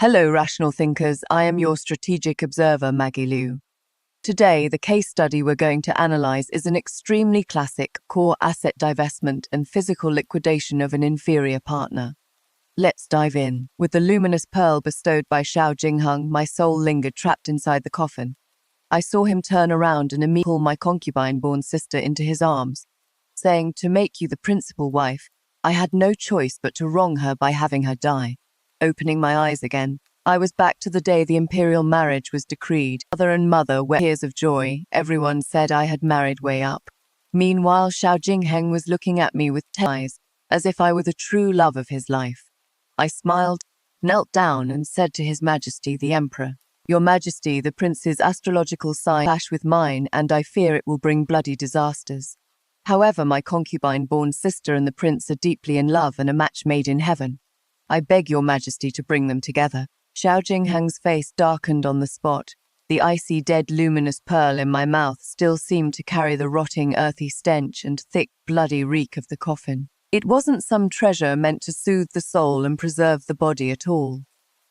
Hello, rational thinkers. I am your strategic observer, Maggie Liu. Today, the case study we're going to analyze is an extremely classic core asset divestment and physical liquidation of an inferior partner. Let's dive in. With the luminous pearl bestowed by Xiao Jingheng, my soul lingered trapped inside the coffin. I saw him turn around and immediately pull my concubine-born sister into his arms, saying, "To make you the principal wife, I had no choice but to wrong her by having her die." Opening my eyes again, I was back to the day the imperial marriage was decreed. Father and mother wept tears of joy. Everyone said I had married way up. Meanwhile, Xiao Jingheng was looking at me with eyes, as if I were the true love of his life. I smiled, knelt down, and said to His Majesty the Emperor, "Your Majesty, the prince's astrological sign clash with mine, and I fear it will bring bloody disasters. However, my concubine-born sister and the prince are deeply in love and a match made in heaven. I beg your Majesty to bring them together." Xiao Jingheng's face darkened on the spot. The icy, dead, luminous pearl in my mouth still seemed to carry the rotting, earthy stench and thick, bloody reek of the coffin. It wasn't some treasure meant to soothe the soul and preserve the body at all.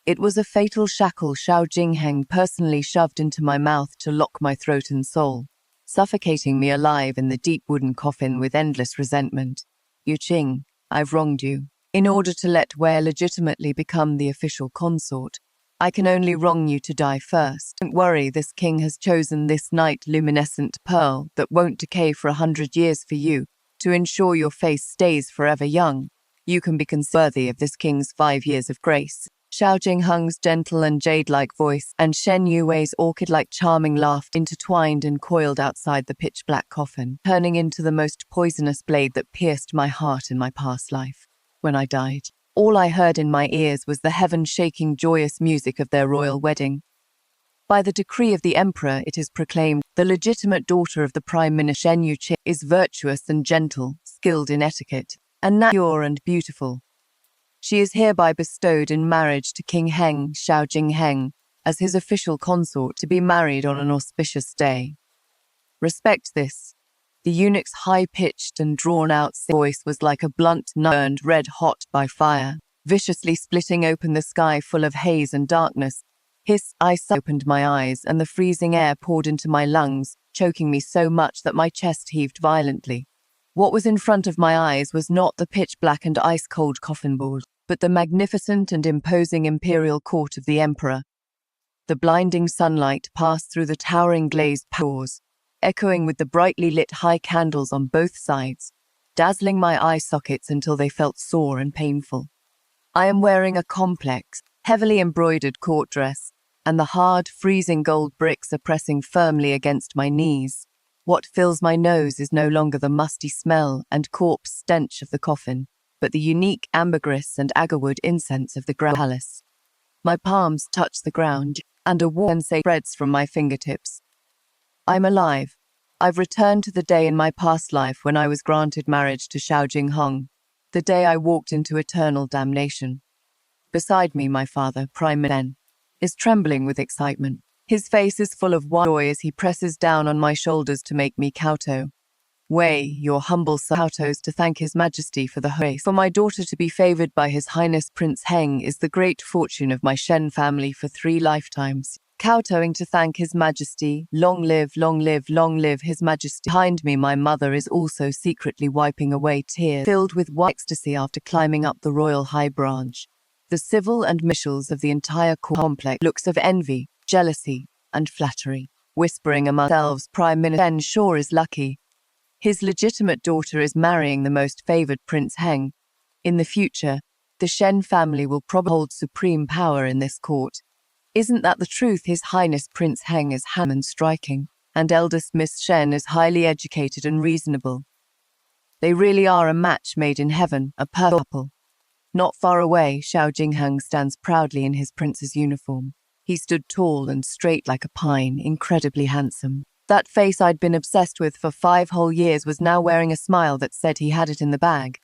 It was a fatal shackle Xiao Jingheng personally shoved into my mouth to lock my throat and soul, suffocating me alive in the deep wooden coffin with endless resentment. "Yu Qing, I've wronged you. In order to let Wei legitimately become the official consort, I can only wrong you to die first. Don't worry, this king has chosen this night luminescent pearl that won't decay for 100 years for you, to ensure your face stays forever young. You can be worthy of this king's 5 years of grace." Xiao Jingheng's gentle and jade-like voice and Shen Yuwei's orchid-like charming laugh intertwined and coiled outside the pitch-black coffin, turning into the most poisonous blade that pierced my heart in my past life. When I died, all I heard in my ears was the heaven-shaking joyous music of their royal wedding. By the decree of the emperor, it is proclaimed, the legitimate daughter of the Prime Minister Shen Yuqing is virtuous and gentle, skilled in etiquette, and pure and beautiful. She is hereby bestowed in marriage to King Heng Xiao Jingheng as his official consort, to be married on an auspicious day. Respect this. The eunuch's high-pitched and drawn-out voice was like a blunt knife burned red-hot by fire, viciously splitting open the sky full of haze and darkness. I opened my eyes, and the freezing air poured into my lungs, choking me so much that my chest heaved violently. What was in front of my eyes was not the pitch-black and ice-cold coffin board, but the magnificent and imposing imperial court of the emperor. The blinding sunlight passed through the towering glazed doors, echoing with the brightly lit high candles on both sides, dazzling my eye sockets until they felt sore and painful. I am wearing a complex, heavily embroidered court dress, and the hard, freezing gold bricks are pressing firmly against my knees. What fills my nose is no longer the musty smell and corpse stench of the coffin, but the unique ambergris and agarwood incense of the Grand Palace. My palms touch the ground, and a warm sensation spreads from my fingertips. I'm alive. I've returned to the day in my past life when I was granted marriage to Xiao Jingheng, the day I walked into eternal damnation. Beside me, my father, Prime Minister, is trembling with excitement. His face is full of joy as he presses down on my shoulders to make me kowtow. "Wei, your humble son, kowtows to thank His Majesty for the grace. For my daughter to be favored by His Highness Prince Heng is the great fortune of my Shen family for 3 lifetimes. Kowtowing to thank His Majesty, long live, long live, long live His Majesty." Behind me, my mother is also secretly wiping away tears, filled with ecstasy after climbing up the royal high branch. The civil and officials of the entire complex looks of envy, jealousy, and flattery, whispering among themselves, "Prime Minister Shen sure is lucky. His legitimate daughter is marrying the most favored Prince Heng. In the future, the Shen family will probably hold supreme power in this court. Isn't that the truth? His Highness Prince Heng is handsome and striking, and eldest Miss Shen is highly educated and reasonable. They really are a match made in heaven, a perfect couple." Not far away, Xiao Jingheng stands proudly in his prince's uniform. He stood tall and straight like a pine, incredibly handsome. That face I'd been obsessed with for 5 whole years was now wearing a smile that said he had it in the bag.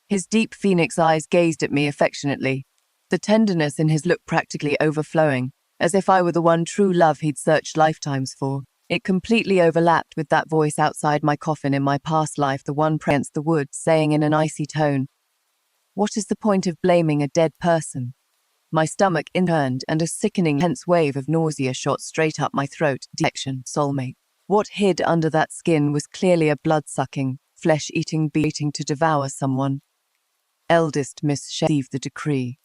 His deep phoenix eyes gazed at me affectionately, the tenderness in his look practically overflowing, as if I were the one true love he'd searched lifetimes for. It completely overlapped with that voice outside my coffin in my past life, the one against the wood, saying in an icy tone, "What is the point of blaming a dead person? My stomach turned and a sickening tense wave of nausea shot straight up my throat. Detection, soulmate. What hid under that skin was clearly a blood-sucking, flesh-eating being to devour someone. Eldest Miss received the decree.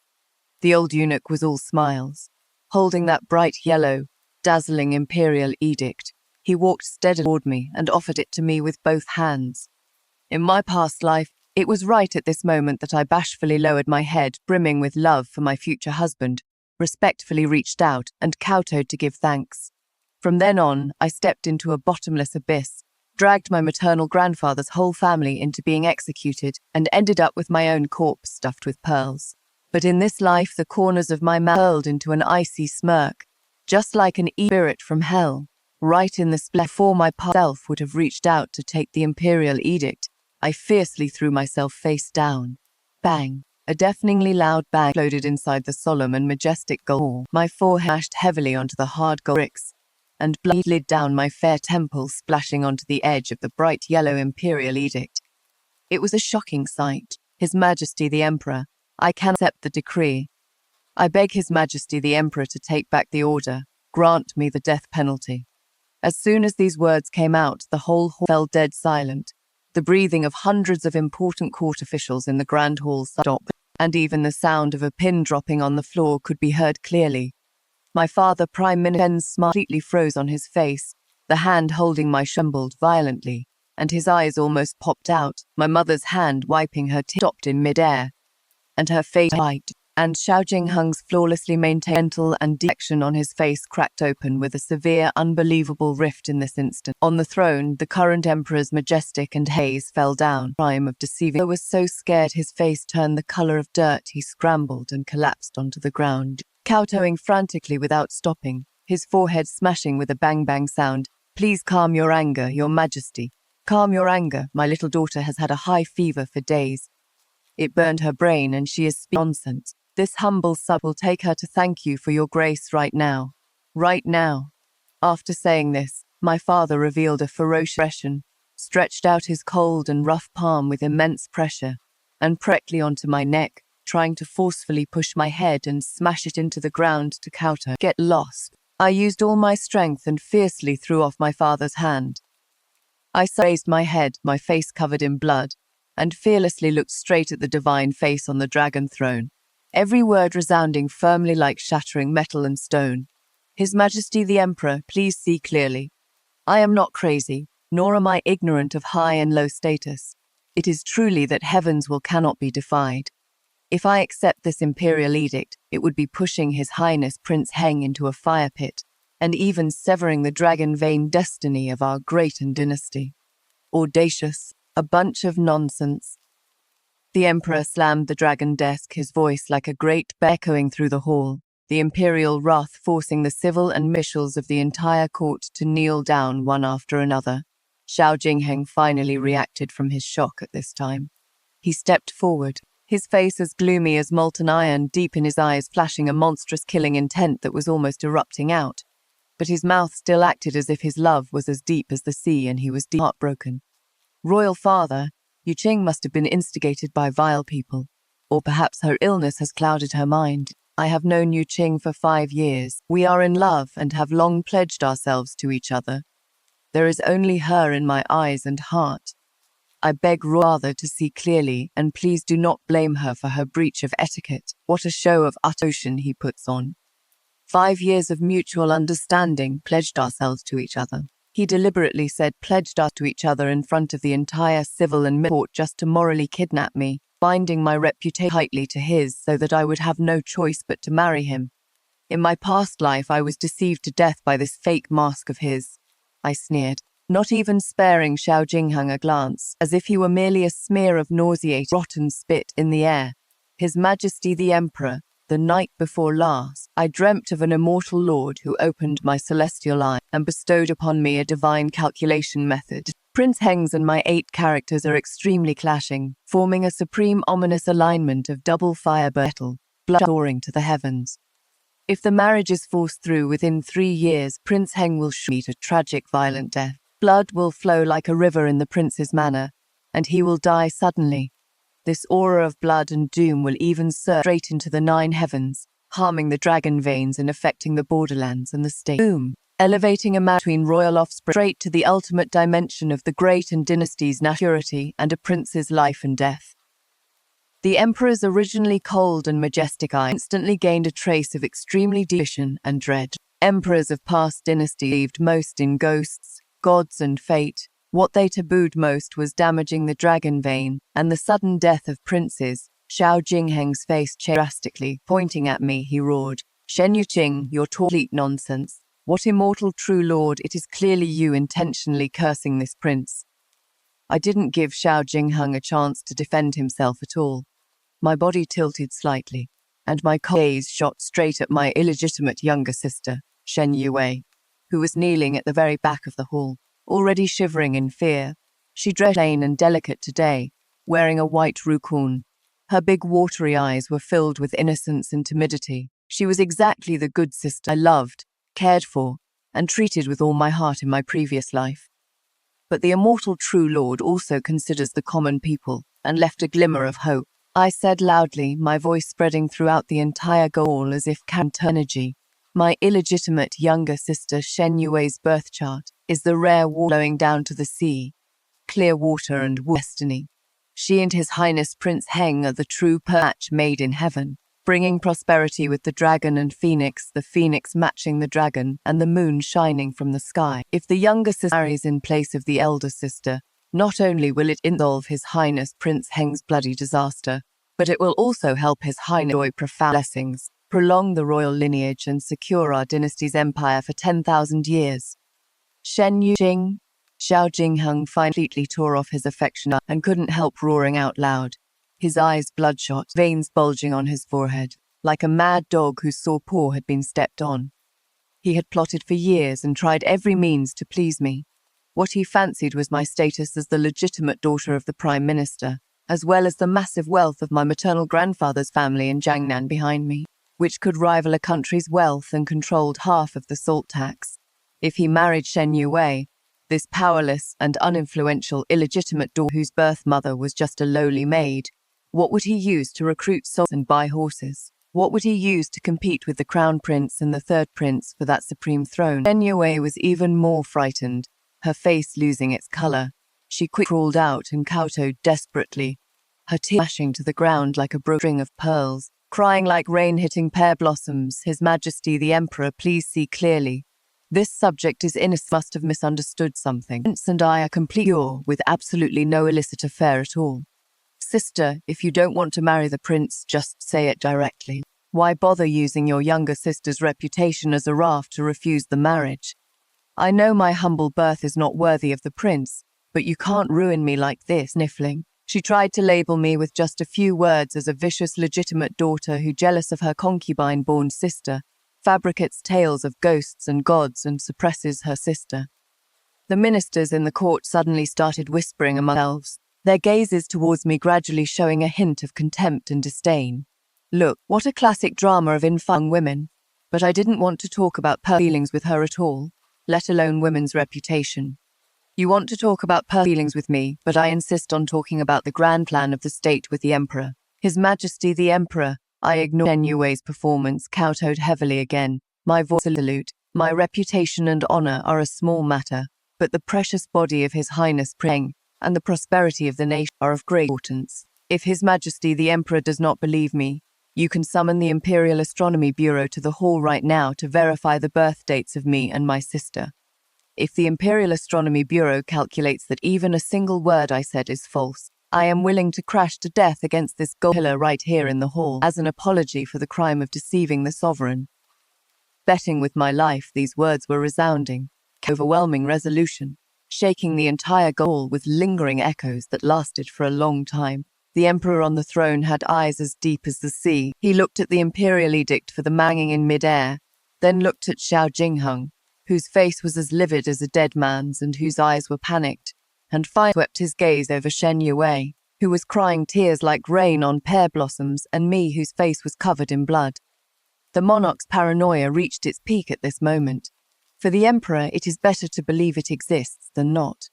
The old eunuch was all smiles. Holding that bright yellow, dazzling imperial edict, he walked steadily toward me and offered it to me with both hands. In my past life, it was right at this moment that I bashfully lowered my head, brimming with love for my future husband, respectfully reached out and kowtowed to give thanks. From then on, I stepped into a bottomless abyss, dragged my maternal grandfather's whole family into being executed, and ended up with my own corpse stuffed with pearls. But in this life, the corners of my mouth curled into an icy smirk, just like an spirit from hell. Right in the split before my past self would have reached out to take the imperial edict, I fiercely threw myself face down. Bang! A deafeningly loud bang exploded inside the solemn and majestic gold hall. My forehead smashed heavily onto the hard gold bricks, and blood slid down my fair temples, splashing onto the edge of the bright yellow imperial edict. It was a shocking sight. His Majesty the Emperor, I cannot accept the decree. I beg His Majesty the Emperor to take back the order, grant me the death penalty. As soon as these words came out, the whole hall fell dead silent. The breathing of hundreds of important court officials in the Grand Hall stopped, and even the sound of a pin dropping on the floor could be heard clearly. My father, Prime Minister's smile completely froze on his face. The hand holding my trembled violently, and his eyes almost popped out. My mother's hand wiping her tears stopped in midair, and her face white. And Xiao Jingheng's flawlessly maintained gentle and dejection on his face cracked open with a severe, unbelievable rift in this instant. On the throne, the current emperor's majestic and haze fell down. Crime of deceiving. I was so scared his face turned the color of dirt. He scrambled and collapsed onto the ground, kowtowing frantically without stopping, his forehead smashing with a bang-bang sound. Please calm your anger, your majesty. Calm your anger. My little daughter has had a high fever for days. It burned her brain and she is speaking nonsense. This humble sub will take her to thank you for your grace right now. Right now. After saying this, my father revealed a ferocious expression, stretched out his cold and rough palm with immense pressure, and directly onto my neck, trying to forcefully push my head and smash it into the ground to kowtow. Get lost. I used all my strength and fiercely threw off my father's hand. I raised my head, my face covered in blood, and fearlessly looked straight at the divine face on the dragon throne. Every word resounding firmly like shattering metal and stone. His Majesty the Emperor, please see clearly. I am not crazy, nor am I ignorant of high and low status. It is truly that heaven's will cannot be defied. If I accept this imperial edict, it would be pushing His Highness Prince Heng into a fire pit, and even severing the dragon-vein destiny of our great dynasty. Audacious, a bunch of nonsense. The Emperor slammed the dragon desk, his voice like a great bell echoing through the hall, the imperial wrath forcing the civil and officials of the entire court to kneel down one after another. Xiao Jingheng finally reacted from his shock at this time. He stepped forward, his face as gloomy as molten iron, deep in his eyes flashing a monstrous killing intent that was almost erupting out. But his mouth still acted as if his love was as deep as the sea and he was heartbroken. Royal Father, Yu Qing must have been instigated by vile people, or perhaps her illness has clouded her mind. I have known Yu Qing for 5 years. We are in love and have long pledged ourselves to each other. There is only her in my eyes and heart. I beg Father to see clearly, and please do not blame her for her breach of etiquette. What a show of utter devotion he puts on. 5 years of mutual understanding, pledged ourselves to each other. He deliberately said pledged us to each other in front of the entire civil and military court just to morally kidnap me, binding my reputation tightly to his so that I would have no choice but to marry him. In my past life I was deceived to death by this fake mask of his. I sneered, not even sparing Xiao Jingheng a glance, as if he were merely a smear of nauseating, rotten spit in the air. His Majesty the Emperor, the night before last, I dreamt of an immortal lord who opened my celestial eye and bestowed upon me a divine calculation method. Prince Heng's and my 8 characters are extremely clashing, forming a supreme ominous alignment of double fire battle, blood soaring to the heavens. If the marriage is forced through within 3 years, Prince Heng will meet a tragic, violent death. Blood will flow like a river in the prince's manor, and he will die suddenly. This aura of blood and doom will even surge straight into the 9 heavens, harming the dragon veins and affecting the borderlands and the state. Boom. Elevating a man between royal offspring straight to the ultimate dimension of the great and dynasty's purity and a prince's life and death. The emperor's originally cold and majestic eye instantly gained a trace of extremely deep suspicion and dread. Emperors of past dynasties believed most in ghosts, gods and fate. What they tabooed most was damaging the dragon vein and the sudden death of princes. Xiao Jingheng's face changed drastically. Pointing at me, he roared, "Shen Yuqing, you're complete nonsense. What immortal true lord, it is clearly you intentionally cursing this prince." I didn't give Xiao Jingheng a chance to defend himself at all. My body tilted slightly, and my gaze shot straight at my illegitimate younger sister, Shen Yue, who was kneeling at the very back of the hall, already shivering in fear. She dressed plain and delicate today, wearing a white rukun. Her big watery eyes were filled with innocence and timidity. She was exactly the good sister I loved, cared for, and treated with all my heart in my previous life. But the immortal true lord also considers the common people, and left a glimmer of hope. I said loudly, my voice spreading throughout the entire hall as if counter energy. My illegitimate younger sister Shen Yue's birth chart is the rare water flowing down to the sea, clear water and destiny. She and His Highness Prince Heng are the true match made in heaven, bringing prosperity with the dragon and phoenix, the phoenix matching the dragon, and the moon shining from the sky. If the younger sister marries in place of the elder sister, not only will it involve His Highness Prince Heng's bloody disaster, but it will also help His Highness enjoy profound blessings, prolong the royal lineage and secure our dynasty's empire for 10,000 years. Shen Yuqing, Xiao Jingheng finally tore off his affection and couldn't help roaring out loud, his eyes bloodshot, veins bulging on his forehead, like a mad dog whose sore paw had been stepped on. He had plotted for years and tried every means to please me. What he fancied was my status as the legitimate daughter of the Prime Minister, as well as the massive wealth of my maternal grandfather's family in Jiangnan behind me, which could rival a country's wealth and controlled half of the salt tax. If he married Shen Yue, this powerless and uninfluential illegitimate daughter whose birth mother was just a lowly maid, what would he use to recruit soldiers and buy horses? What would he use to compete with the crown prince and the third prince for that supreme throne? Shen Yue was even more frightened, her face losing its color. She quickly crawled out and kowtowed desperately, her tears flashing to the ground like a string of pearls, crying like rain hitting pear blossoms. His Majesty the Emperor, please see clearly. This subject is innocent, must have misunderstood something. Prince and I are completely pure, with absolutely no illicit affair at all. Sister, if you don't want to marry the prince, just say it directly. Why bother using your younger sister's reputation as a raft to refuse the marriage? I know my humble birth is not worthy of the prince, but you can't ruin me like this. Sniffling, she tried to label me with just a few words as a vicious legitimate daughter who, jealous of her concubine-born sister, fabricates tales of ghosts and gods and suppresses her sister. The ministers in the court suddenly started whispering among themselves, their gazes towards me gradually showing a hint of contempt and disdain. Look, what a classic drama of infant women. But I didn't want to talk about personal feelings with her at all, let alone women's reputation. You want to talk about personal feelings with me, but I insist on talking about the grand plan of the state with the Emperor. His Majesty the Emperor. I ignored Shen Yue's performance, kowtowed heavily again. My voice salute. My reputation and honor are a small matter, but the precious body of His Highness Prince and the prosperity of the nation are of great importance. If His Majesty the Emperor does not believe me, you can summon the Imperial Astronomy Bureau to the hall right now to verify the birth dates of me and my sister. If the Imperial Astronomy Bureau calculates that even a single word I said is false, I am willing to crash to death against this gold pillar right here in the hall as an apology for the crime of deceiving the sovereign. Betting with my life, these words were resounding, overwhelming resolution, shaking the entire hall with lingering echoes that lasted for a long time. The emperor on the throne had eyes as deep as the sea. He looked at the imperial edict for the hanging in mid-air, then looked at Xiao Jingheng, whose face was as livid as a dead man's and whose eyes were panicked, and finally swept his gaze over Shen Yue, who was crying tears like rain on pear blossoms, and me, whose face was covered in blood. The monarch's paranoia reached its peak at this moment. For the emperor, it is better to believe it exists than not.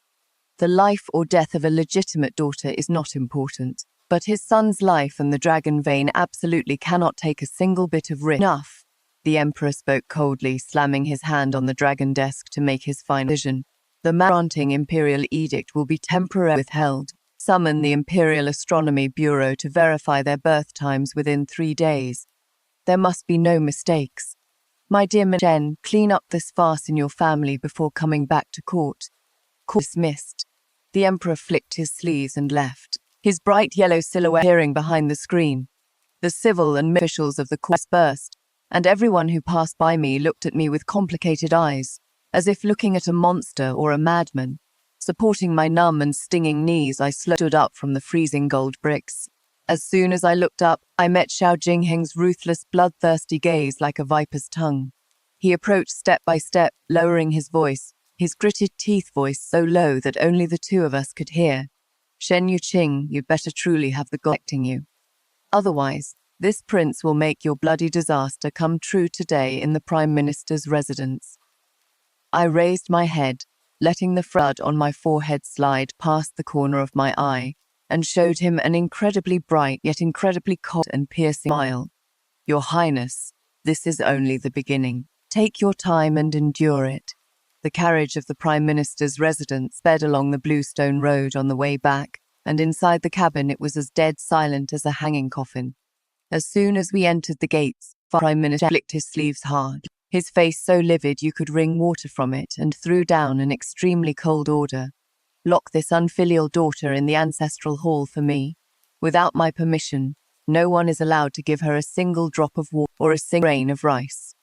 The life or death of a legitimate daughter is not important. But his son's life and the dragon vein absolutely cannot take a single bit of risk. Enough, the Emperor spoke coldly, slamming his hand on the dragon desk to make his final decision. The granting imperial edict will be temporarily withheld. Summon the Imperial Astronomy Bureau to verify their birth times within 3 days. There must be no mistakes. My dear Shen, clean up this farce in your family before coming back to court. Court dismissed. The Emperor flicked his sleeves and left, his bright yellow silhouette appearing behind the screen. The civil and officials of the court dispersed, and everyone who passed by me looked at me with complicated eyes, as if looking at a monster or a madman. Supporting my numb and stinging knees, I stood up from the freezing gold bricks. As soon as I looked up, I met Xiao Jingheng's ruthless, bloodthirsty gaze like a viper's tongue. He approached step by step, lowering his voice, his gritted teeth voice so low that only the two of us could hear. Shen Yuqing, you'd better truly have the god protecting you. Otherwise, this prince will make your bloody disaster come true today in the Prime Minister's residence. I raised my head, letting the flood on my forehead slide past the corner of my eye, and showed him an incredibly bright yet incredibly cold and piercing smile. Your Highness, this is only the beginning. Take your time and endure it. The carriage of the Prime Minister's residence sped along the bluestone road on the way back, and inside the cabin it was as dead silent as a hanging coffin. As soon as we entered the gates, the Prime Minister flicked his sleeves hard, his face so livid you could wring water from it, and threw down an extremely cold order. Lock this unfilial daughter in the ancestral hall for me. Without my permission, no one is allowed to give her a single drop of water or a single grain of rice.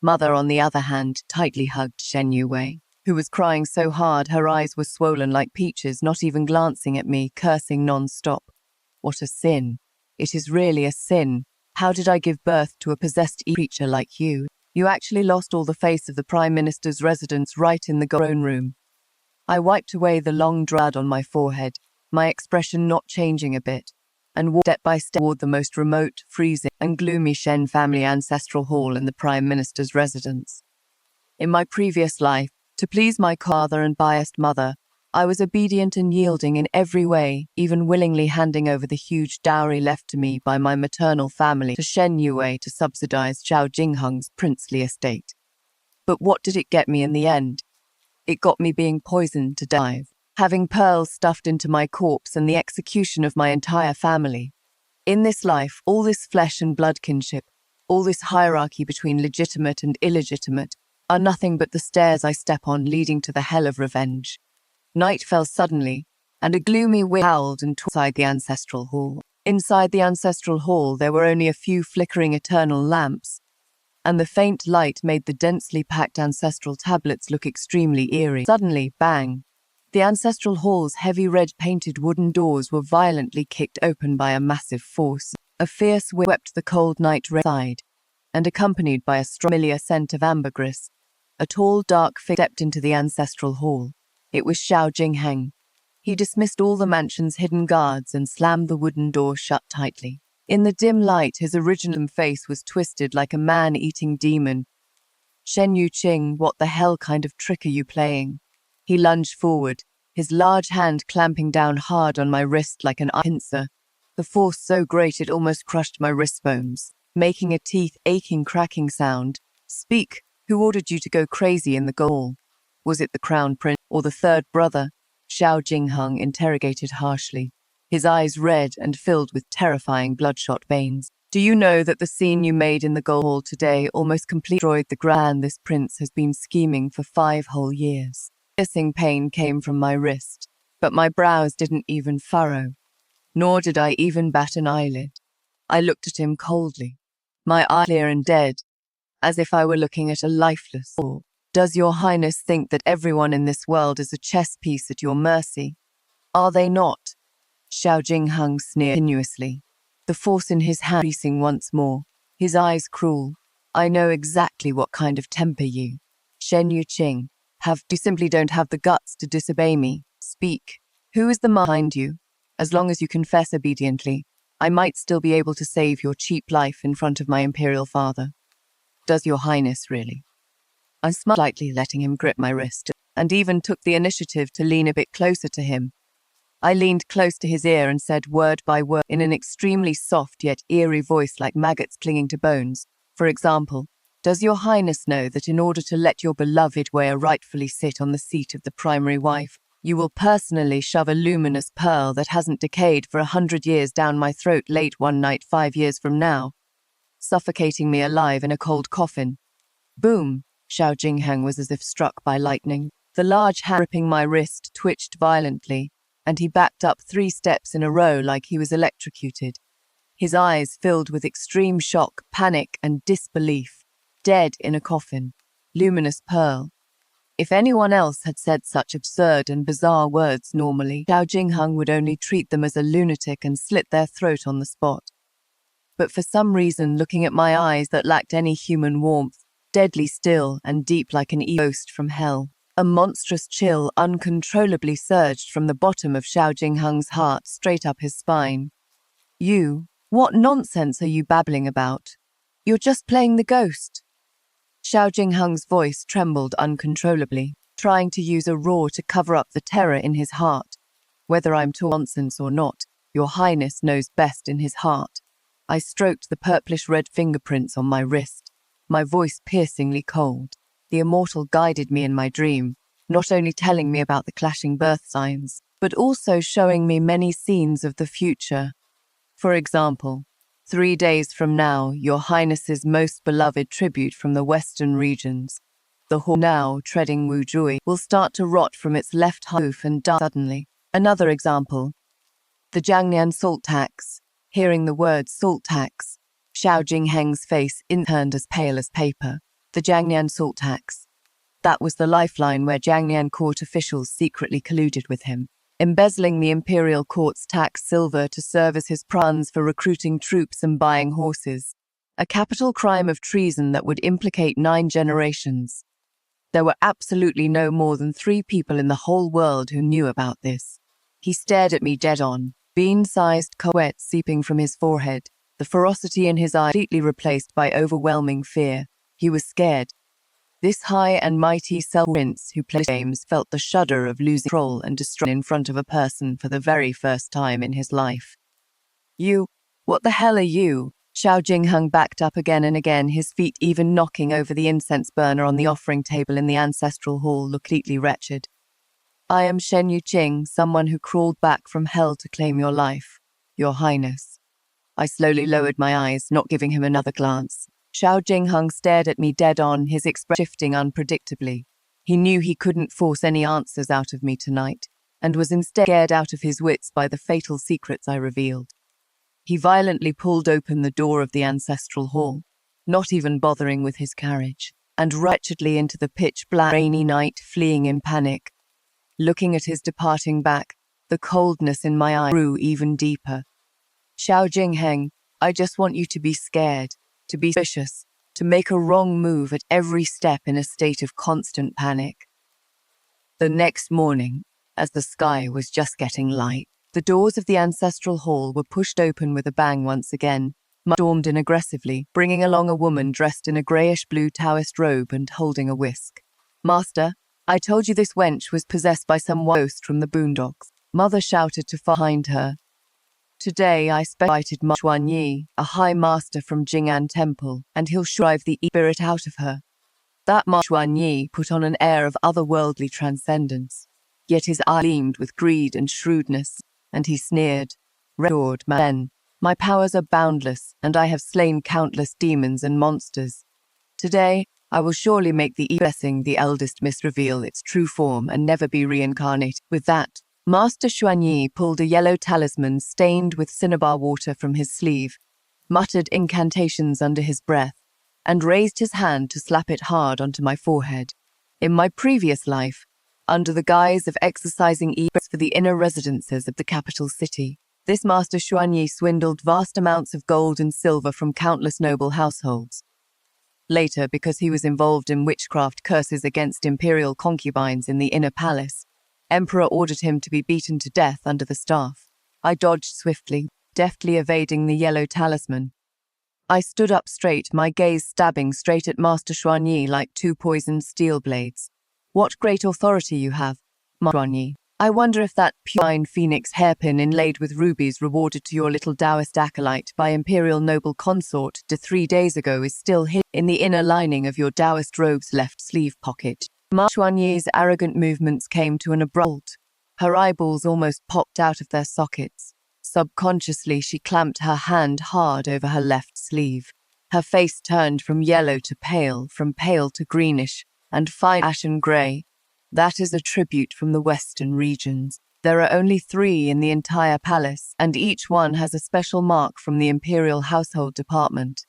Mother, on the other hand, tightly hugged Shen Yuwei, who was crying so hard her eyes were swollen like peaches, not even glancing at me, cursing non-stop. What a sin. It is really a sin. How did I give birth to a possessed creature like you? You actually lost all the face of the Prime Minister's residence right in the throne room. I wiped away the long dread on my forehead, my expression not changing a bit, and walked step by step toward the most remote, freezing, and gloomy Shen family ancestral hall in the Prime Minister's residence. In my previous life, to please my father and biased mother, I was obedient and yielding in every way, even willingly handing over the huge dowry left to me by my maternal family to Shen Yuwei to subsidize Xiao Jingheng's princely estate. But what did it get me in the end? It got me being poisoned to dive, having pearls stuffed into my corpse, and the execution of my entire family. In this life, all this flesh and blood kinship, all this hierarchy between legitimate and illegitimate, are nothing but the stairs I step on leading to the hell of revenge. Night fell suddenly, and a gloomy wind howled and tore inside the ancestral hall. Inside the ancestral hall there were only a few flickering eternal lamps, and the faint light made the densely packed ancestral tablets look extremely eerie. Suddenly, bang! The ancestral hall's heavy red-painted wooden doors were violently kicked open by a massive force. A fierce wind swept the cold night aside, and accompanied by a strong familiar scent of ambergris, a tall, dark figure stepped into the ancestral hall. It was Xiao Jingheng. He dismissed all the mansion's hidden guards and slammed the wooden door shut tightly. In the dim light, his original face was twisted like a man-eating demon. Shen Yuqing, what the hell kind of trick are you playing? He lunged forward, his large hand clamping down hard on my wrist like an pincer, the force so great it almost crushed my wrist bones, making a teeth-aching cracking sound. Speak, who ordered you to go crazy in the hall? Was it the crown prince or the third brother? Xiao Jingheng interrogated harshly, his eyes red and filled with terrifying bloodshot veins. Do you know that the scene you made in the gold hall today almost completely destroyed the grand this prince has been scheming for 5 whole years? Piercing pain came from my wrist, but my brows didn't even furrow, nor did I even bat an eyelid. I looked at him coldly, my eye clear and dead, as if I were looking at a lifeless ball. Does your Highness think that everyone in this world is a chess piece at your mercy? Are they not? Xiao Jingheng sneered continuously, the force in his hand increasing once more, his eyes cruel. I know exactly what kind of temper you, Shen Yuqing, have. You simply don't have the guts to disobey me. Speak. Who is the man behind you? As long as you confess obediently, I might still be able to save your cheap life in front of my imperial father. Does your Highness really? I smiled slightly, letting him grip my wrist, and even took the initiative to lean a bit closer to him. I leaned close to his ear and said word by word in an extremely soft yet eerie voice like maggots clinging to bones. For example, does your Highness know that in order to let your beloved weir rightfully sit on the seat of the primary wife, you will personally shove a luminous pearl that hasn't decayed for 100 years down my throat late one night 5 years from now, suffocating me alive in a cold coffin? Boom! Xiao Jingheng was as if struck by lightning. The large hand gripping my wrist twitched violently, and he backed up 3 steps in a row like he was electrocuted. His eyes filled with extreme shock, panic, and disbelief. Dead in a coffin. Luminous pearl. If anyone else had said such absurd and bizarre words normally, Xiao Jingheng would only treat them as a lunatic and slit their throat on the spot. But for some reason, looking at my eyes that lacked any human warmth, deadly still and deep like an ghost from hell, a monstrous chill uncontrollably surged from the bottom of Xiao Jingheng's heart straight up his spine. You, what nonsense are you babbling about? You're just playing the ghost. Xiao Jingheng's voice trembled uncontrollably, trying to use a roar to cover up the terror in his heart. Whether I'm talking nonsense or not, your Highness knows best in his heart. I stroked the purplish-red fingerprints on my wrist, my voice piercingly cold. The immortal guided me in my dream, not only telling me about the clashing birth signs, but also showing me many scenes of the future. For example, 3 days from now, your Highness's most beloved tribute from the western regions, the horse now treading Wu Jui, will start to rot from its left hoof and die suddenly. Another example, the Jiangnian salt tax. Hearing the word salt tax, Xiao Jingheng's face turned as pale as paper. The Jiangnian salt tax. That was the lifeline where Jiangnian court officials secretly colluded with him, embezzling the imperial court's tax silver to serve as his prawns for recruiting troops and buying horses. A capital crime of treason that would implicate 9 generations. There were absolutely no more than 3 people in the whole world who knew about this. He stared at me dead on, bean-sized sweat seeping from his forehead, the ferocity in his eye completely replaced by overwhelming fear. He was scared. This high and mighty self-prince who played games felt the shudder of losing control and destruction in front of a person for the very first time in his life. You, what the hell are you? Xiao Jingheng backed up again and again, his feet even knocking over the incense burner on the offering table in the ancestral hall, completely wretched. I am Shen Yuqing, someone who crawled back from hell to claim your life, your Highness. I slowly lowered my eyes, not giving him another glance. Xiao Jingheng stared at me dead on, his expression shifting unpredictably. He knew he couldn't force any answers out of me tonight, and was instead scared out of his wits by the fatal secrets I revealed. He violently pulled open the door of the ancestral hall, not even bothering with his carriage, and wretchedly into the pitch-black rainy night, fleeing in panic. Looking at his departing back, the coldness in my eye grew even deeper. Xiao Jingheng, I just want you to be scared, to be suspicious, to make a wrong move at every step in a state of constant panic. The next morning, as the sky was just getting light, the doors of the ancestral hall were pushed open with a bang once again. Stormed in aggressively, bringing along a woman dressed in a greyish-blue Taoist robe and holding a whisk. Master, I told you this wench was possessed by some ghost from the boondocks. Mother shouted to behind her. Today I invited Ma Xuanyi, a high master from Jing'an Temple, and he'll drive the spirit out of her. That Ma Xuanyi put on an air of otherworldly transcendence, yet his eye gleamed with greed and shrewdness, and he sneered, "Restored, man. My powers are boundless, and I have slain countless demons and monsters. Today, I will surely make the blessing the eldest miss reveal its true form and never be reincarnated." With that, Master Xuanyi pulled a yellow talisman stained with cinnabar water from his sleeve, muttered incantations under his breath, and raised his hand to slap it hard onto my forehead. In my previous life, under the guise of exercising evils for the inner residences of the capital city, this Master Xuanyi swindled vast amounts of gold and silver from countless noble households. Later, because he was involved in witchcraft curses against imperial concubines in the inner palace, Emperor ordered him to be beaten to death under the staff. I dodged swiftly, deftly evading the yellow talisman. I stood up straight, my gaze stabbing straight at Master Xuanyi like 2 poisoned steel blades. What great authority you have, Master Xuanyi. I wonder if that pure phoenix hairpin inlaid with rubies rewarded to your little Taoist acolyte by Imperial Noble Consort 3 days ago is still hidden in the inner lining of your Taoist robe's left sleeve pocket. Ma Xuanyi's arrogant movements came to an abrupt halt. Her eyeballs almost popped out of their sockets. Subconsciously, she clamped her hand hard over her left sleeve. Her face turned from yellow to pale, from pale to greenish, and fine ashen grey. That is a tribute from the western regions. There are only 3 in the entire palace, and each one has a special mark from the Imperial Household Department.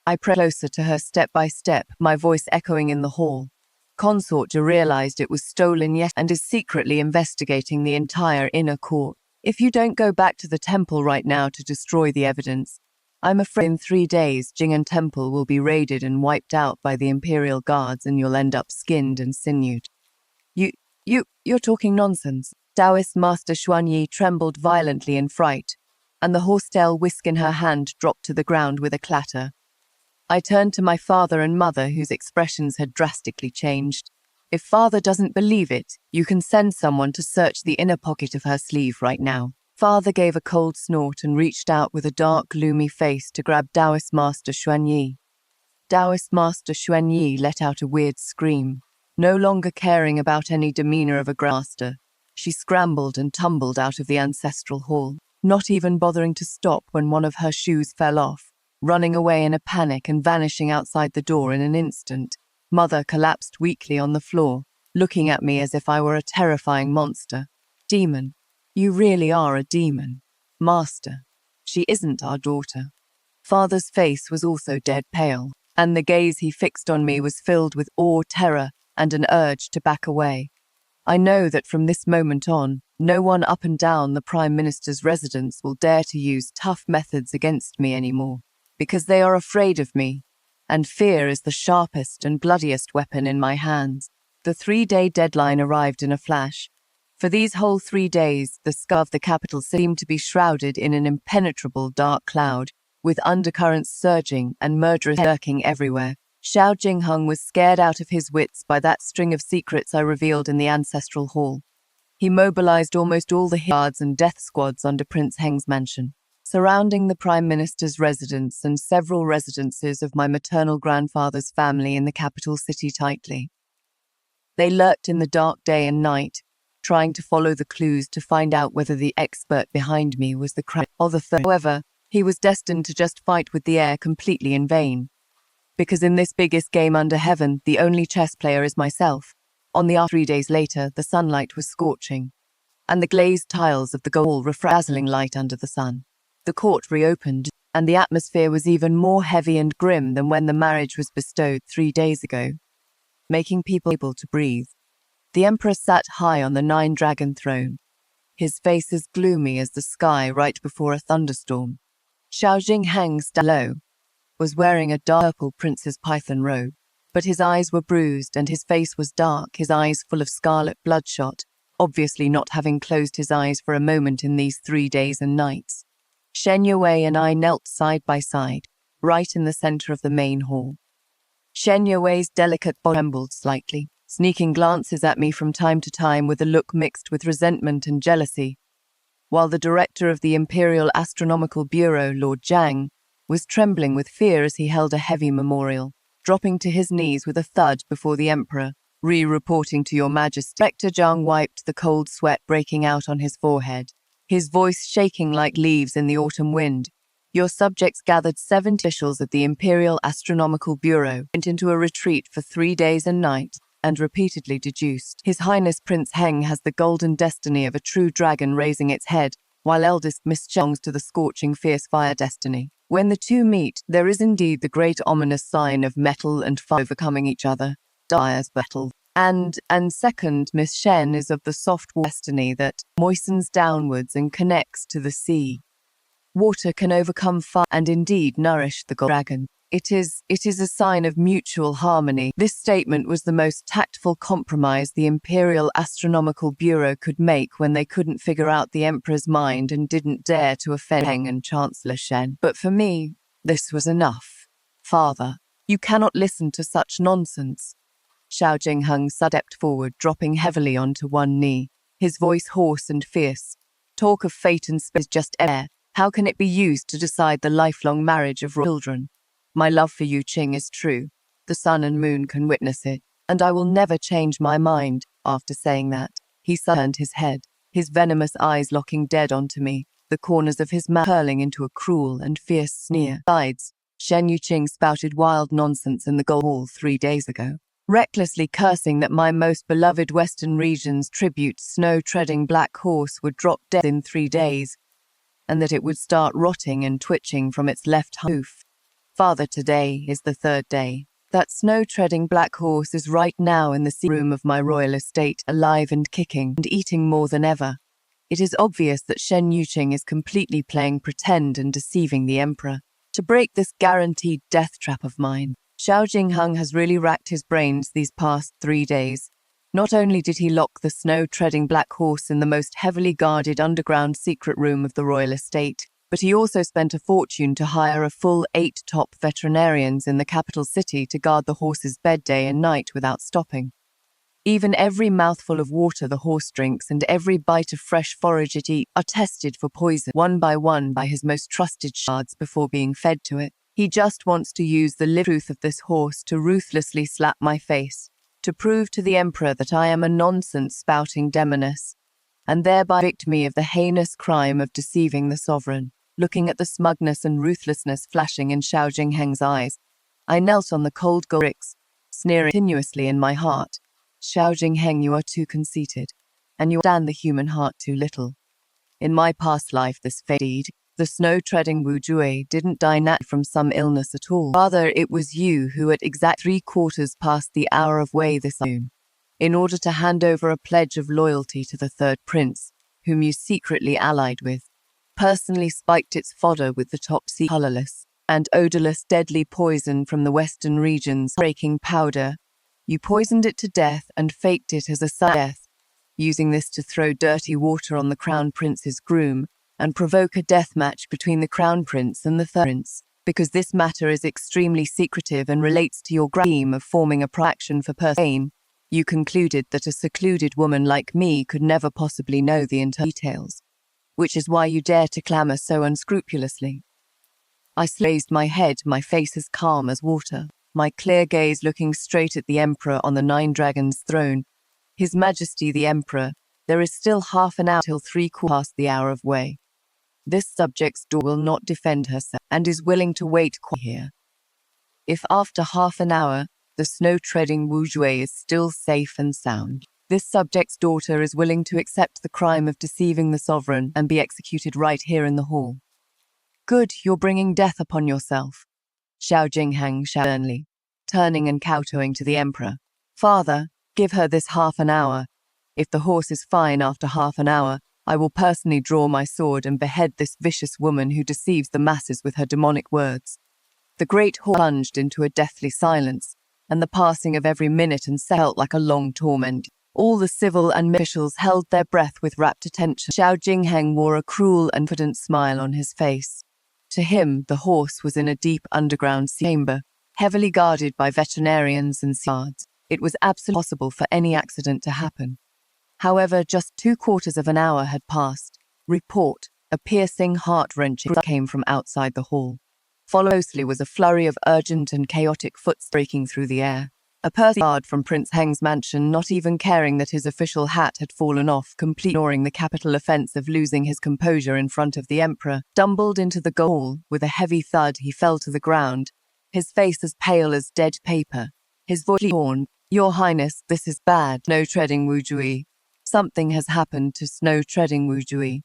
I pressed closer to her step by step, my voice echoing in the hall. Consort realized it was stolen yet and is secretly investigating the entire inner court. If you don't go back to the temple right now to destroy the evidence, I'm afraid in 3 days Jing'an Temple will be raided and wiped out by the Imperial Guards and you'll end up skinned and sinewed. You're talking nonsense. Taoist Master Xuanyi trembled violently in fright, and the horsetail whisk in her hand dropped to the ground with a clatter. I turned to my father and mother, whose expressions had drastically changed. If father doesn't believe it, you can send someone to search the inner pocket of her sleeve right now. Father gave a cold snort and reached out with a dark, gloomy face to grab Taoist Master Xuanyi. Taoist Master Xuanyi let out a weird scream. No longer caring about any demeanor of a master, she scrambled and tumbled out of the ancestral hall, not even bothering to stop when one of her shoes fell off, running away in a panic and vanishing outside the door in an instant. Mother collapsed weakly on the floor, looking at me as if I were a terrifying monster. Demon, you really are a demon. Master, she isn't our daughter. Father's face was also dead pale, and the gaze he fixed on me was filled with awe, terror, and an urge to back away. I know that from this moment on, no one up and down the Prime Minister's residence will dare to use tough methods against me anymore, because they are afraid of me, and fear is the sharpest and bloodiest weapon in my hands. The 3-day deadline arrived in a flash. For these whole 3 days, the sky of the capital seemed to be shrouded in an impenetrable dark cloud, with undercurrents surging and murderers lurking everywhere. Xiao Jingheng was scared out of his wits by that string of secrets I revealed in the ancestral hall. He mobilized almost all the guards and death squads under Prince Heng's mansion, surrounding the Prime Minister's residence and several residences of my maternal grandfather's family in the capital city tightly. They lurked in the dark day and night, trying to follow the clues to find out whether the expert behind me was the crown or the third. However, he was destined to just fight with the air completely in vain. Because in this biggest game under heaven, the only chess player is myself. On the 3 days later, the sunlight was scorching, and the glazed tiles of the hall reflected dazzling light under the sun. The court reopened, and the atmosphere was even more heavy and grim than when the marriage was bestowed 3 days ago, making people able to breathe. The Emperor sat high on the 9-dragon throne, his face as gloomy as the sky right before a thunderstorm. Xiao Jingheng stood low, was wearing a dark purple prince's python robe, but his eyes were bruised and his face was dark, his eyes full of scarlet bloodshot, obviously not having closed his eyes for a moment in these 3 days and nights. Shen Yue and I knelt side by side, right in the center of the main hall. Shen Yue's delicate body trembled slightly, sneaking glances at me from time to time with a look mixed with resentment and jealousy, while the director of the Imperial Astronomical Bureau, Lord Zhang, was trembling with fear as he held a heavy memorial, dropping to his knees with a thud before the Emperor, reporting to your Majesty. Director Zhang wiped the cold sweat breaking out on his forehead, his voice shaking like leaves in the autumn wind. Your subjects gathered 70 officials at the Imperial Astronomical Bureau, went into a retreat for 3 days and nights, and repeatedly deduced. His Highness Prince Heng has the golden destiny of a true dragon raising its head, while eldest Miss belongs to the scorching fierce fire destiny. When the two meet, there is indeed the great ominous sign of metal and fire overcoming each other, Dire's battle. And second, Miss Shen is of the soft destiny that moistens downwards and connects to the sea. Water can overcome fire and indeed nourish the dragon. It is a sign of mutual harmony. This statement was the most tactful compromise the Imperial Astronomical Bureau could make when they couldn't figure out the Emperor's mind and didn't dare to offend Heng and Chancellor Shen. But for me, this was enough. Father, you cannot listen to such nonsense. Xiao Jingheng stepped forward, dropping heavily onto one knee. his voice hoarse and fierce. Talk of fate and space is just air. How can it be used to decide the lifelong marriage of children? My love for you, Qing, is true. The sun and moon can witness it, and I will never change my mind. After saying that, he turned his head, his venomous eyes locking dead onto me, the corners of his mouth curling into a cruel and fierce sneer. Besides, Shen Yuqing spouted wild nonsense in the Gold Hall 3 days ago, recklessly cursing that my most beloved Western region's tribute snow-treading black horse would drop dead in 3 days, and that it would start rotting and twitching from its left hoof. Father, today is the 3rd day. That snow-treading black horse is right now in the room of my royal estate, alive and kicking and eating more than ever. It is obvious that Shen Yuqing is completely playing pretend and deceiving the emperor to break this guaranteed death trap of mine. Xiao Jingheng has really racked his brains these past 3 days. Not only did he lock the snow-treading black horse in the most heavily guarded underground secret room of the royal estate, but he also spent a fortune to hire a full 8 top veterinarians in the capital city to guard the horse's bed day and night without stopping. Even every mouthful of water the horse drinks and every bite of fresh forage it eats are tested for poison one by his most trusted shards before being fed to it. He just wants to use the truth of this horse to ruthlessly slap my face, to prove to the emperor that I am a nonsense-spouting demoness, and thereby convict me of the heinous crime of deceiving the sovereign. Looking at the smugness and ruthlessness flashing in Xiao Jingheng's eyes, I knelt on the cold gold bricks, sneering continuously in my heart. Xiao Jingheng, you are too conceited, and you understand the human heart too little. In my past life, this fate, the snow-treading Wu Jue didn't die from some illness at all. Rather, it was you who at exact 3/4 past the hour of Wei this afternoon, in order to hand over a pledge of loyalty to the 3rd prince, whom you secretly allied with, personally spiked its fodder with the top-secret colorless and odorless deadly poison from the western region's breaking powder. You poisoned it to death and faked it as a death, using this to throw dirty water on the crown prince's groom and provoke a death match between the crown prince and the 3rd prince. Because this matter is extremely secretive and relates to your scheme of forming a action for personal gain, you concluded that a secluded woman like me could never possibly know the details, which is why you dare to clamor so unscrupulously. I raised my head, my face as calm as water, my clear gaze looking straight at the emperor on the 9 dragons throne. His Majesty the Emperor, there is still half an hour till 3/4 past the hour of Wei. This subject's daughter will not defend herself and is willing to wait here. If after half an hour, the snow-treading Wu Jue is still safe and sound, this subject's daughter is willing to accept the crime of deceiving the sovereign and be executed right here in the hall. Good, you're bringing death upon yourself. Xiao Jingheng sternly, turning and kowtowing to the emperor. Father, give her this half an hour. If the horse is fine after half an hour, I will personally draw my sword and behead this vicious woman who deceives the masses with her demonic words. The great hall plunged into a deathly silence, and the passing of every minute and second felt like a long torment. All the civil and officials held their breath with rapt attention. Xiao Jingheng wore a cruel and confident smile on his face. To him, the horse was in a deep underground chamber, heavily guarded by veterinarians and guards. It was absolutely impossible for any accident to happen. However, just 2/4 of an hour had passed. Report, a piercing, heart-wrenching came from outside the hall. Followed closely was a flurry of urgent and chaotic footsteps breaking through the air. A guard from Prince Heng's mansion, not even caring that his official hat had fallen off, completely ignoring the capital offense of losing his composure in front of the emperor, stumbled into the hall. With a heavy thud, he fell to the ground, his face as pale as dead paper. His voice torn. Your Highness, this is bad. Snow-treading Wu Jue. Something has happened to snow-treading Wu Jue.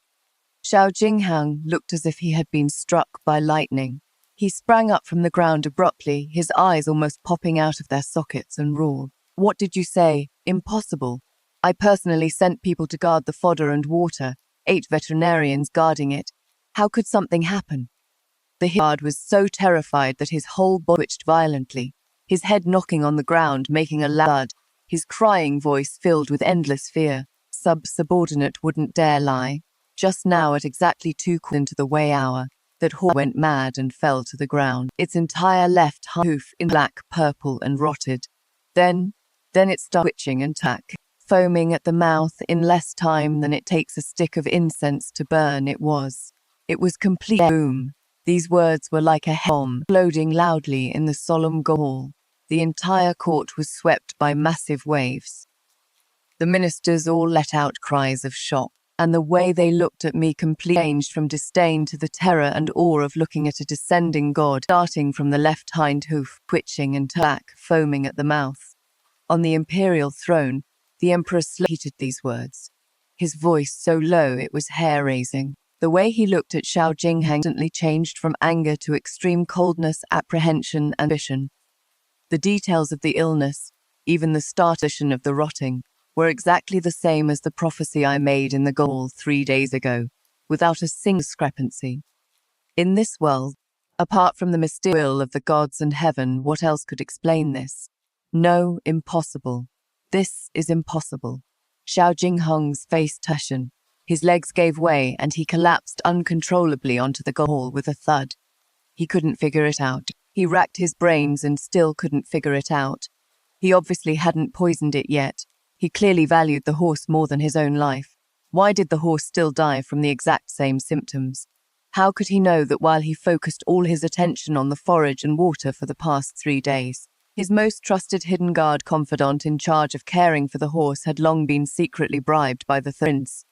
Xiao Jingheng looked as if he had been struck by lightning. He sprang up from the ground abruptly, his eyes almost popping out of their sockets, and roared. What did you say? Impossible. I personally sent people to guard the fodder and water, 8 veterinarians guarding it. How could something happen? The guard was so terrified that his whole body twitched violently, his head knocking on the ground, making a loud, his crying voice filled with endless fear. Subordinate wouldn't dare lie. Just now at exactly 2 into the Wei hour, that horse went mad and fell to the ground, its entire left hoof in black, purple and rotted. Then it started twitching and tack. foaming at the mouth in less time than it takes a stick of incense to burn. It was complete boom. These words were like a bomb exploding loudly in the solemn hall. The entire court was swept by massive waves. The ministers all let out cries of shock, and the way they looked at me completely changed from disdain to the terror and awe of looking at a descending god, starting from the left hind hoof, twitching and back, foaming at the mouth. On the imperial throne, the emperor repeated these words, his voice so low it was hair-raising. The way he looked at Xiao Jinghang instantly changed from anger to extreme coldness, apprehension, and vision. The details of the illness, even the startation of the rotting, were exactly the same as the prophecy I made in the goal 3 days ago, without a single discrepancy. In this world, apart from the mysterious will of the gods and heaven, what else could explain this? No, impossible. This is impossible. Xiao Jinghong's face turned. His legs gave way and he collapsed uncontrollably onto the hall with a thud. He couldn't figure it out. He racked his brains and still couldn't figure it out. He obviously hadn't poisoned it yet. He clearly valued the horse more than his own life. Why did the horse still die from the exact same symptoms? How could he know that while he focused all his attention on the forage and water for the past 3 days, his most trusted hidden guard confidant in charge of caring for the horse had long been secretly bribed by the prince?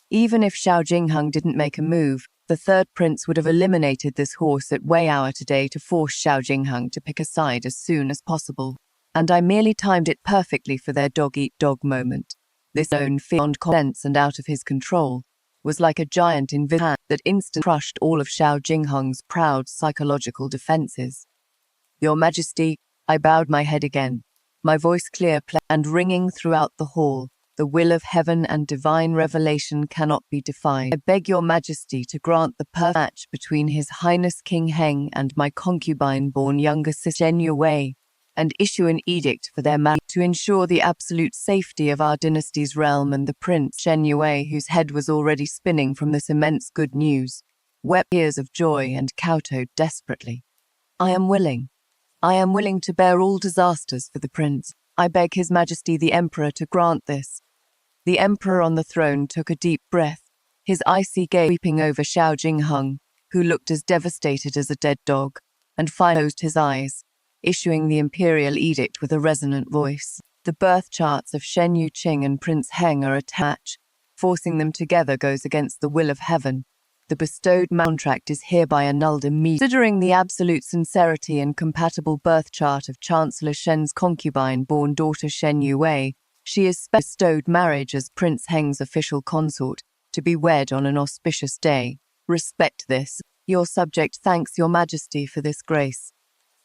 Even if Xiao Jinghang didn't make a move, the third prince would have eliminated this horse at Wei hour today to force Xiao Jinghang to pick a side as soon as possible. And I merely timed it perfectly for their dog-eat-dog moment. This own beyond sense and out of his control was like a giant invisible hand that instantly crushed all of Xiao Jinghang's proud psychological defenses. Your Majesty, I bowed my head again, my voice clear and ringing throughout the hall. The will of heaven and divine revelation cannot be defied. I beg your Majesty to grant the perfect match between His Highness King Heng and my concubine-born younger sister Shen Yue, and issue an edict for their marriage to ensure the absolute safety of our dynasty's realm. And the Prince Shen Yue, whose head was already spinning from this immense good news, wept tears of joy and kowtowed desperately. I am willing to bear all disasters for the Prince. I beg His Majesty the Emperor to grant this. The Emperor on the throne took a deep breath, his icy gaze sweeping over Xiao Jinghang, who looked as devastated as a dead dog, and finally closed his eyes, issuing the imperial edict with a resonant voice. The birth charts of Shen Yuqing and Prince Heng are attached. Forcing them together goes against the will of heaven. The bestowed contract is hereby annulled immediately. Considering the absolute sincerity and compatible birth chart of Chancellor Shen's concubine-born daughter Shen Yue, she is bestowed marriage as Prince Heng's official consort, to be wed on an auspicious day. Respect this. Your subject thanks your Majesty for this grace.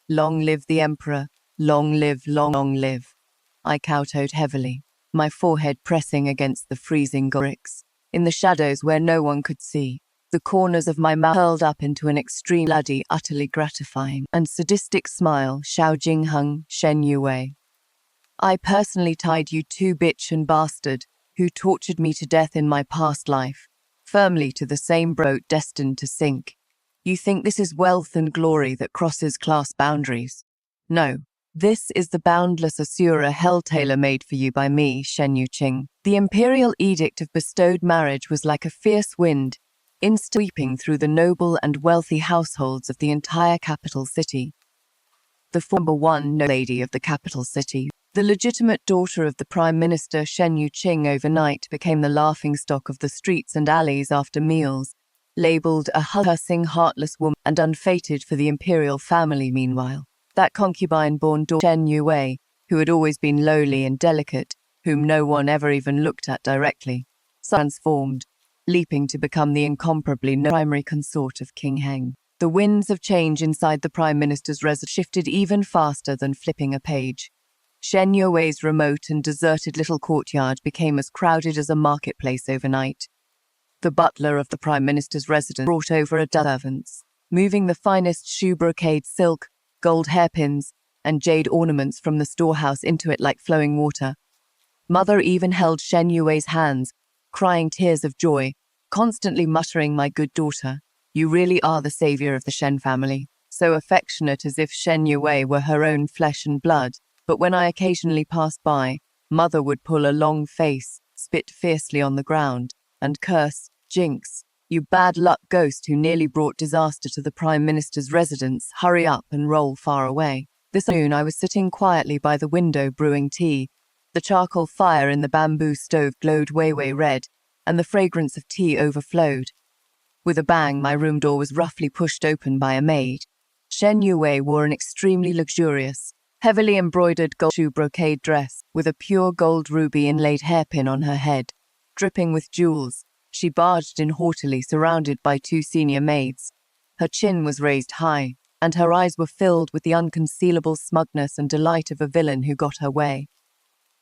Long live the Emperor. Long live, long live. I kowtowed heavily, my forehead pressing against the freezing bricks. In the shadows where no one could see, the corners of my mouth curled up into an extreme bloody, utterly gratifying and sadistic smile. Xiao Jinghang, Shen Yue. I personally tied you two bitch and bastard who tortured me to death in my past life, firmly to the same boat destined to sink. You think this is wealth and glory that crosses class boundaries? No, this is the boundless Asura hell tailor-made for you by me, Shen Yuqing. The imperial edict of bestowed marriage was like a fierce wind, instantly sweeping through the noble and wealthy households of the entire capital city. The former one lady of the capital city, the legitimate daughter of the Prime Minister Shen Yuqing, overnight became the laughingstock of the streets and alleys after meals, labelled a cursing, heartless woman and unfated for the imperial family. Meanwhile, that concubine-born daughter Shen Yue, who had always been lowly and delicate, whom no one ever even looked at directly, transformed, leaping to become the incomparably primary consort of King Heng. The winds of change inside the Prime Minister's residence shifted even faster than flipping a page. Shen Yue's remote and deserted little courtyard became as crowded as a marketplace overnight. The butler of the Prime Minister's residence brought over a dozen servants, moving the finest shoe brocade silk, gold hairpins, and jade ornaments from the storehouse into it like flowing water. Mother even held Shen Yue's hands, crying tears of joy, constantly muttering, "My good daughter, you really are the savior of the Shen family," so affectionate as if Shen Yue were her own flesh and blood. But when I occasionally passed by, Mother would pull a long face, spit fiercely on the ground, and curse, "Jinx, you bad luck ghost who nearly brought disaster to the Prime Minister's residence, hurry up and roll far away." This afternoon I was sitting quietly by the window brewing tea. The charcoal fire in the bamboo stove glowed way red, and the fragrance of tea overflowed. With a bang, my room door was roughly pushed open by a maid. Shen Yue wore an extremely luxurious, heavily embroidered gold shoe brocade dress with a pure gold ruby inlaid hairpin on her head. Dripping with jewels, she barged in haughtily, surrounded by 2 senior maids. Her chin was raised high, and her eyes were filled with the unconcealable smugness and delight of a villain who got her way.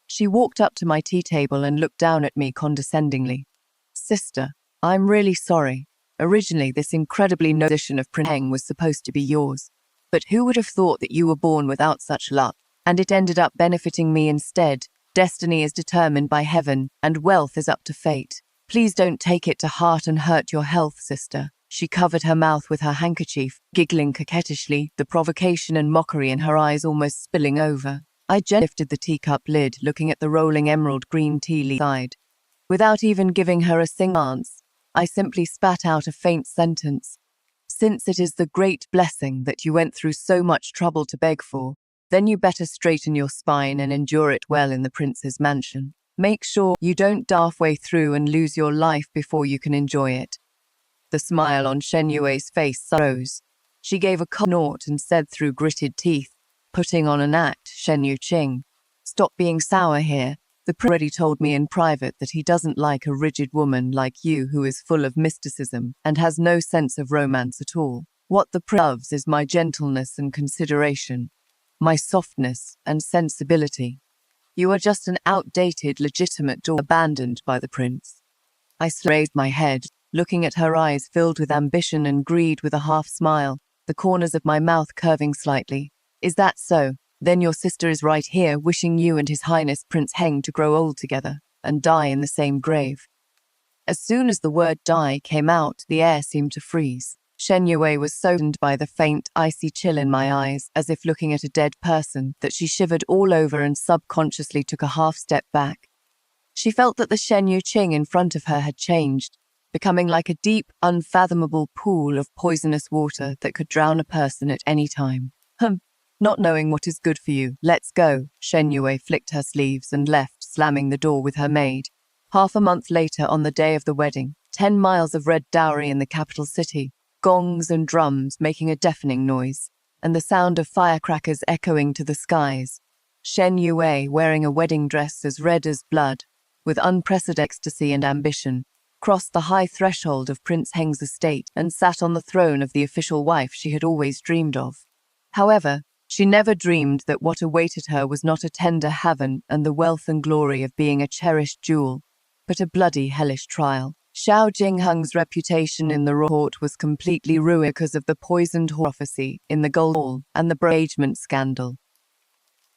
She walked up to my tea table and looked down at me condescendingly. "Sister, I'm really sorry. Originally, this incredibly noble position of Prince Heng was supposed to be yours. But who would have thought that you were born without such luck? And it ended up benefiting me instead. Destiny is determined by heaven, and wealth is up to fate. Please don't take it to heart and hurt your health, sister." She covered her mouth with her handkerchief, giggling coquettishly, the provocation and mockery in her eyes almost spilling over. I gently lifted the teacup lid, looking at the rolling emerald green tea leaf side. Without even giving her a single glance, I simply spat out a faint sentence. "Since it is the great blessing that you went through so much trouble to beg for, then you better straighten your spine and endure it well in the prince's mansion. Make sure you don't die halfway through and lose your life before you can enjoy it." The smile on Shen Yue's face rose. She gave a snort and said through gritted teeth, "Putting on an act, Shen Yu Qing. Stop being sour here. The prince already told me in private that he doesn't like a rigid woman like you who is full of mysticism and has no sense of romance at all. What the prince loves is my gentleness and consideration, my softness and sensibility. You are just an outdated, legitimate daughter abandoned by the prince." I slowly raised my head, looking at her eyes filled with ambition and greed with a half smile, the corners of my mouth curving slightly. "Is that so? Then your sister is right here, wishing you and His Highness Prince Heng to grow old together and die in the same grave." As soon as the word "die" came out, the air seemed to freeze. Shen Yue was so stunned by the faint, icy chill in my eyes, as if looking at a dead person, that she shivered all over and subconsciously took a half step back. She felt that the Shen Yu Qing in front of her had changed, becoming like a deep, unfathomable pool of poisonous water that could drown a person at any time. Not knowing what is good for you, let's go." Shen Yue flicked her sleeves and left, slamming the door with her maid. Half a month later, on the day of the wedding, 10 miles of red dowry in the capital city, gongs and drums making a deafening noise, and the sound of firecrackers echoing to the skies. Shen Yue, wearing a wedding dress as red as blood, with unprecedented ecstasy and ambition, crossed the high threshold of Prince Heng's estate and sat on the throne of the official wife she had always dreamed of. However, she never dreamed that what awaited her was not a tender haven and the wealth and glory of being a cherished jewel, but a bloody hellish trial. Xiao Jingheng's reputation in the royal court was completely ruined because of the poisoned prophecy in the Gold Hall and the engagement scandal.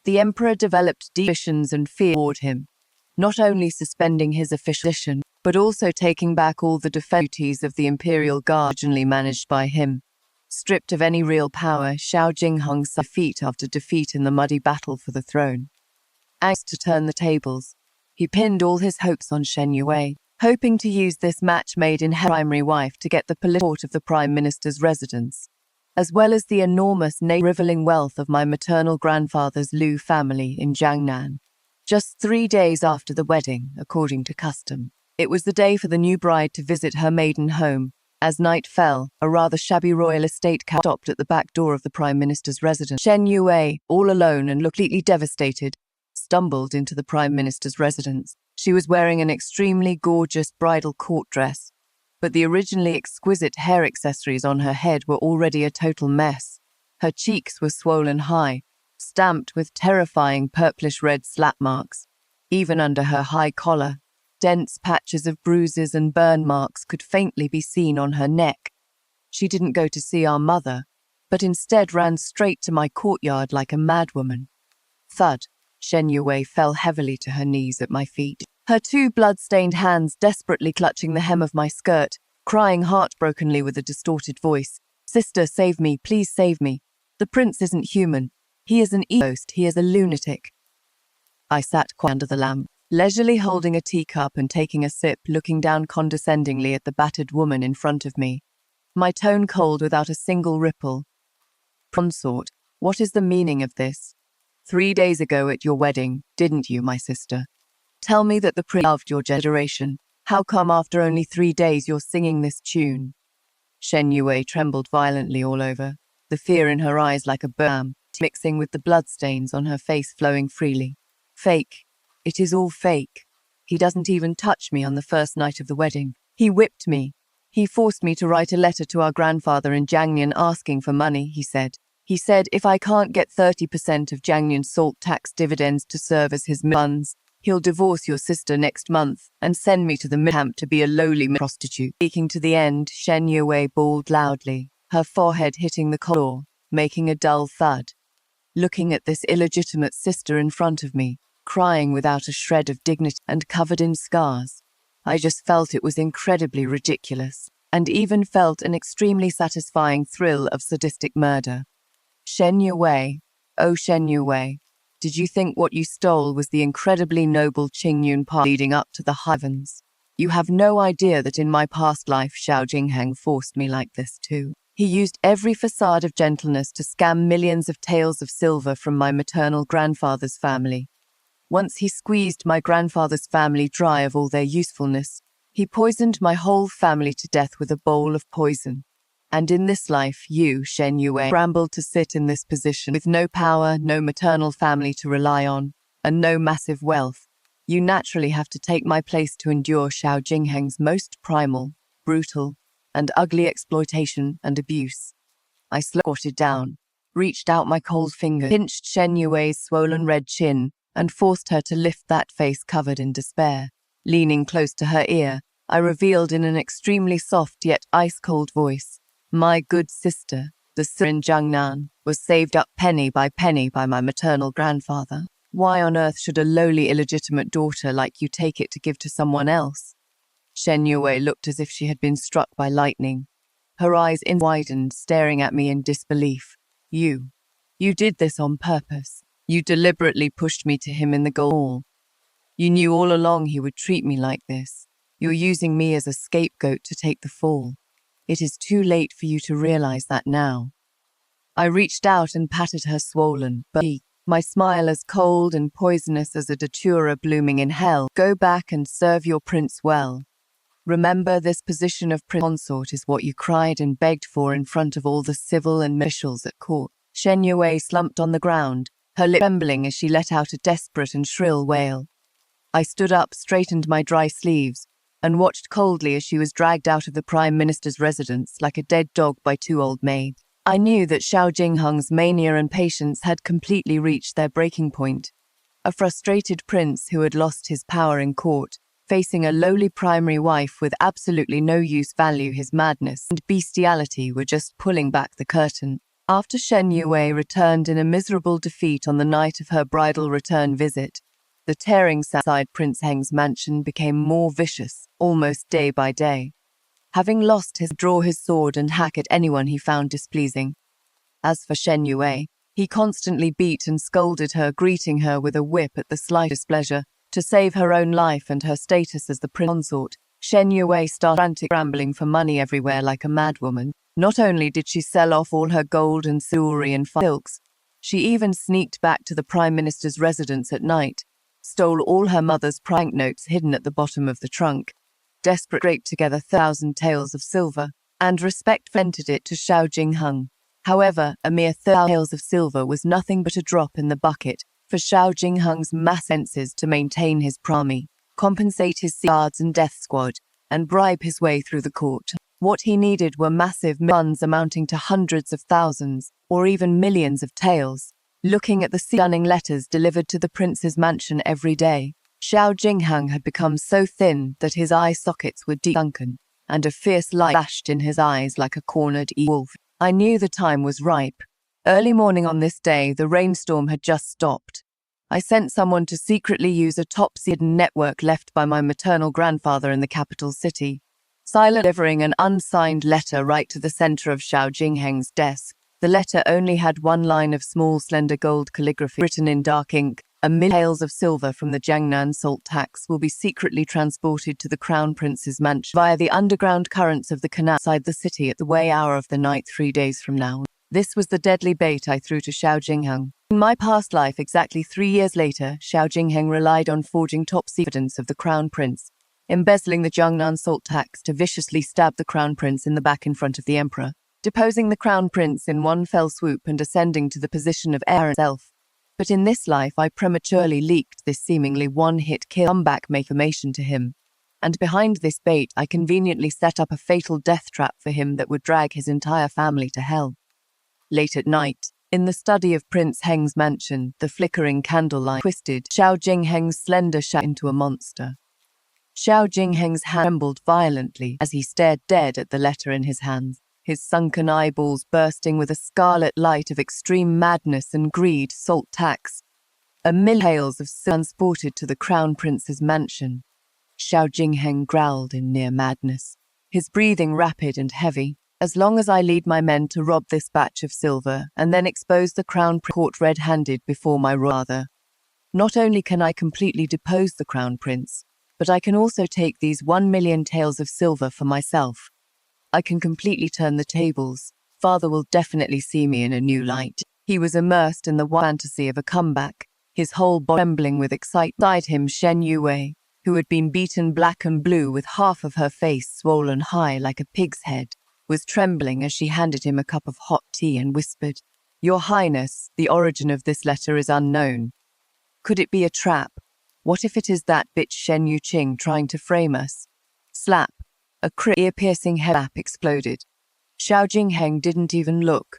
The emperor developed deep suspicions and fear toward him, not only suspending his official position, but also taking back all the defense duties of the imperial guard originally managed by him. Stripped of any real power, Xiao Jingheng suffered defeat after defeat in the muddy battle for the throne. Anxious to turn the tables, he pinned all his hopes on Shen Yue, hoping to use this match made in primary wife to get the political support of the Prime Minister's residence, as well as the enormous rivaling wealth of my maternal grandfather's Liu family in Jiangnan. Just 3 days after the wedding, according to custom, it was the day for the new bride to visit her maiden home. As night fell, a rather shabby royal estate cab stopped at the back door of the Prime Minister's residence. Shen Yue, all alone and completely devastated, stumbled into the Prime Minister's residence. She was wearing an extremely gorgeous bridal court dress, but the originally exquisite hair accessories on her head were already a total mess. Her cheeks were swollen high, stamped with terrifying purplish-red slap marks. Even under her high collar, dense patches of bruises and burn marks could faintly be seen on her neck. She didn't go to see our mother, but instead ran straight to my courtyard like a madwoman. Thud, Shen Yue fell heavily to her knees at my feet, her 2 blood-stained hands desperately clutching the hem of my skirt, crying heartbrokenly with a distorted voice, "Sister, save me, please save me. The prince isn't human. He is an ghost, he is a lunatic." I sat quiet under the lamp, leisurely holding a teacup and taking a sip, looking down condescendingly at the battered woman in front of me, my tone cold without a single ripple. Consort, what is the meaning of this? 3 days ago at your wedding, didn't you, my sister? Tell me that the prince loved your generation. How come after only 3 days you're singing this tune? Shen Yue trembled violently all over, the fear in her eyes like a burn, mixing with the bloodstains on her face flowing freely. Fake. It is all fake. He doesn't even touch me on the first night of the wedding. He whipped me. He forced me to write a letter to our grandfather in Jiangnian asking for money, he said. He said if I can't get 30% of Jiangnian salt tax dividends to serve as his funds, he'll divorce your sister next month and send me to the camp to be a lowly prostitute. Speaking to the end, Shen Yue bawled loudly, her forehead hitting the floor, making a dull thud. Looking at this illegitimate sister in front of me, crying without a shred of dignity and covered in scars, I just felt it was incredibly ridiculous, and even felt an extremely satisfying thrill of sadistic murder. Shen Yue, oh Shen Yue, did you think what you stole was the incredibly noble Qingyun path leading up to the heavens? You have no idea that in my past life Xiao Jingheng forced me like this too. He used every facade of gentleness to scam millions of taels of silver from my maternal grandfather's family. Once he squeezed my grandfather's family dry of all their usefulness, he poisoned my whole family to death with a bowl of poison. And in this life, you, Shen Yue, scrambled to sit in this position with no power, no maternal family to rely on, and no massive wealth. You naturally have to take my place to endure Xiao Jingheng's most primal, brutal, and ugly exploitation and abuse. I squatted down, reached out my cold finger, pinched Shen Yue's swollen red chin, and forced her to lift that face covered in despair. Leaning close to her ear, I revealed in an extremely soft yet ice-cold voice, my good sister, the sister in Jiangnan, was saved up penny by my maternal grandfather. Why on earth should a lowly illegitimate daughter like you take it to give to someone else? Shen Yue looked as if she had been struck by lightning. Her eyes widened, staring at me in disbelief. You did this on purpose. You deliberately pushed me to him in the goal. You knew all along he would treat me like this. You're using me as a scapegoat to take the fall. It is too late for you to realize that now. I reached out and patted her swollen cheek, my smile as cold and poisonous as a datura blooming in hell. Go back and serve your prince well. Remember, this position of consort is what you cried and begged for in front of all the civil and officials at court. Shen Yue slumped on the ground, her lip trembling as she let out a desperate and shrill wail. I stood up, straightened my dry sleeves, and watched coldly as she was dragged out of the Prime Minister's residence like a dead dog by 2 old maids. I knew that Xiao Jingheng's mania and patience had completely reached their breaking point. A frustrated prince who had lost his power in court, facing a lowly primary wife with absolutely no use value, his madness and bestiality were just pulling back the curtain. After Shen Yue returned in a miserable defeat on the night of her bridal return visit, the tearing outside Prince Heng's mansion became more vicious, almost day by day. Having lost his draw his sword and hack at anyone he found displeasing. As for Shen Yue, he constantly beat and scolded her, greeting her with a whip at the slightest pleasure. To save her own life and her status as the prince consort, Shen Yue started frantic scrambling for money everywhere like a madwoman. Not only did she sell off all her gold and jewelry and silks, she even sneaked back to the Prime Minister's residence at night, stole all her mother's bank notes hidden at the bottom of the trunk, desperate scraped together 1,000 taels of silver, and rented it to Xiao Jingheng. However, a mere 1,000 taels of silver was nothing but a drop in the bucket for Xiao Jingheng's mass expenses to maintain his army, compensate his guards and death squad, and bribe his way through the court. What he needed were massive funds amounting to hundreds of thousands, or even millions of taels. Looking at the stunning letters delivered to the prince's mansion every day, Xiao Jingheng had become so thin that his eye sockets were deep sunken, and a fierce light flashed in his eyes like a cornered wolf. I knew the time was ripe. Early morning on this day, the rainstorm had just stopped. I sent someone to secretly use a top-secret network left by my maternal grandfather in the capital city, delivering an unsigned letter right to the center of Xiao Jingheng's desk. The letter only had one line of small, slender gold calligraphy written in dark ink, Taels of silver from the Jiangnan salt tax will be secretly transported to the Crown Prince's mansion via the underground currents of the canal outside the city at the way hour of the night 3 days from now. This was the deadly bait I threw to Xiao Jingheng. In my past life, exactly 3 years later, Xiao Jingheng relied on forging top-secret evidence of the Crown Prince, embezzling the Jiangnan salt tax to viciously stab the Crown Prince in the back in front of the Emperor, deposing the Crown Prince in one fell swoop and ascending to the position of heir itself. But in this life, I prematurely leaked this seemingly one-hit kill comeback information to him, and behind this bait, I conveniently set up a fatal death trap for him that would drag his entire family to hell. Late at night, in the study of Prince Heng's mansion, the flickering candlelight twisted Xiao Jingheng's slender shadow into a monster. Xiao Jingheng's hand trembled violently as he stared dead at the letter in his hands, his sunken eyeballs bursting with a scarlet light of extreme madness and greed. Salt tax. Taels of silver transported to the Crown Prince's mansion. Xiao Jingheng growled in near madness, his breathing rapid and heavy. As long as I lead my men to rob this batch of silver and then expose the Crown Prince caught red-handed before my father, not only can I completely depose the Crown Prince, but I can also take these 1 million taels of silver for myself. I can completely turn the tables. Father will definitely see me in a new light. He was immersed in the fantasy of a comeback, his whole body trembling with excitement. Beside him, Shen Yue, who had been beaten black and blue with half of her face swollen high like a pig's head, was trembling as she handed him a cup of hot tea and whispered, "Your Highness, the origin of this letter is unknown. Could it be a trap? What if it is that bitch Shen Yuqing trying to frame us?" Slap. A ear-piercing head exploded. Xiao Jingheng didn't even look,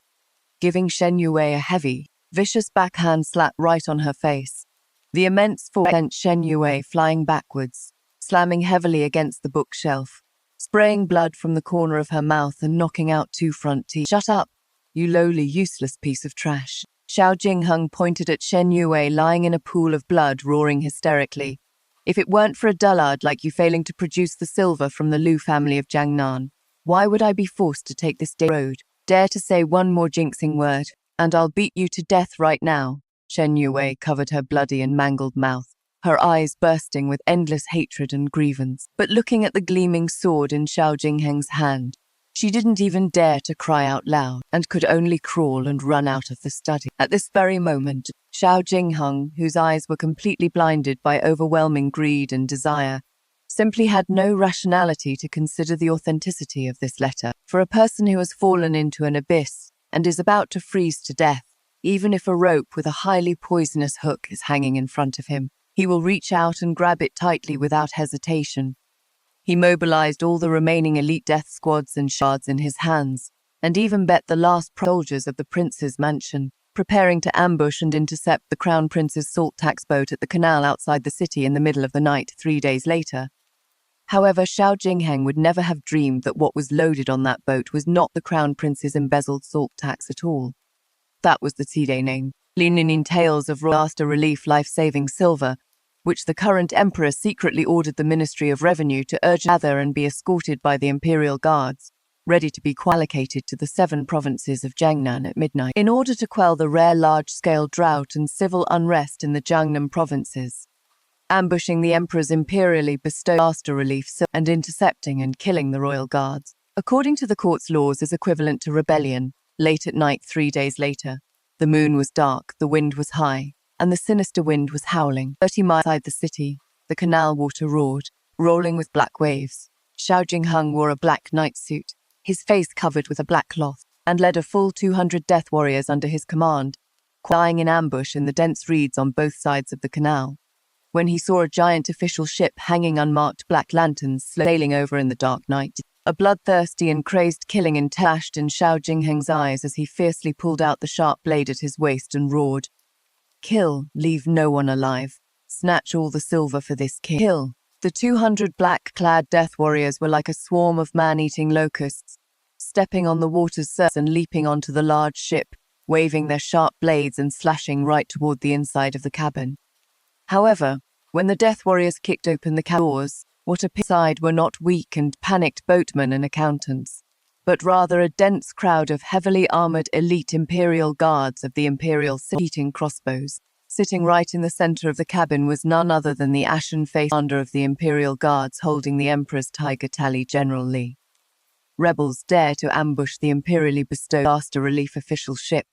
giving Shen Yue a heavy, vicious backhand slap right on her face. The immense force sent Shen Yue flying backwards, slamming heavily against the bookshelf, spraying blood from the corner of her mouth and knocking out 2 front teeth. "Shut up, you lowly, useless piece of trash." Xiao Jingheng pointed at Shen Yue lying in a pool of blood, roaring hysterically. "If it weren't for a dullard like you failing to produce the silver from the Liu family of Jiangnan, why would I be forced to take this road? Dare to say one more jinxing word, and I'll beat you to death right now." Shen Yue covered her bloody and mangled mouth, her eyes bursting with endless hatred and grievance. But looking at the gleaming sword in Xiao Jingheng's hand, she didn't even dare to cry out loud and could only crawl and run out of the study. At this very moment, Xiao Jingheng, whose eyes were completely blinded by overwhelming greed and desire, simply had no rationality to consider the authenticity of this letter. For a person who has fallen into an abyss and is about to freeze to death, even if a rope with a highly poisonous hook is hanging in front of him, he will reach out and grab it tightly without hesitation. He mobilized all the remaining elite death squads and shards in his hands, and even bet the last soldiers of the prince's mansion, preparing to ambush and intercept the Crown Prince's salt tax boat at the canal outside the city in the middle of the night 3 days later. However, Xiao Jingheng would never have dreamed that what was loaded on that boat was not the Crown Prince's embezzled salt tax at all. That was the jade name, Linin taels of disaster relief life-saving silver, which the current emperor secretly ordered the Ministry of Revenue to urge gather and be escorted by the imperial guards, ready to be allocated to the 7 provinces of Jiangnan at midnight, in order to quell the rare large-scale drought and civil unrest in the Jiangnan provinces, ambushing the emperor's imperially bestowed disaster relief and intercepting and killing the royal guards. According to the court's laws, is equivalent to rebellion. Late at night 3 days later, the moon was dark, the wind was high, and the sinister wind was howling. 30 miles outside the city, the canal water roared, rolling with black waves. Xiao Jingheng wore a black nightsuit, his face covered with a black cloth, and led a full 200 death warriors under his command, lying in ambush in the dense reeds on both sides of the canal. When he saw a giant official ship hanging unmarked black lanterns sailing over in the dark night, a bloodthirsty and crazed killing flashed in Xiao Jingheng's eyes as he fiercely pulled out the sharp blade at his waist and roared, "Kill, leave no one alive. Snatch all the silver for this kill." The 200 black-clad death warriors were like a swarm of man-eating locusts, stepping on the water's surface and leaping onto the large ship, waving their sharp blades and slashing right toward the inside of the cabin. However, when the death warriors kicked open the doors, what appeared were not weak and panicked boatmen and accountants, but rather a dense crowd of heavily armored elite imperial guards of the imperial city, shooting crossbows, Sitting right in the center of the cabin was none other than the ashen-faced commander of the Imperial Guards holding the Emperor's tiger tally, General Li. Rebels dare to ambush the imperially bestowed disaster relief official ship.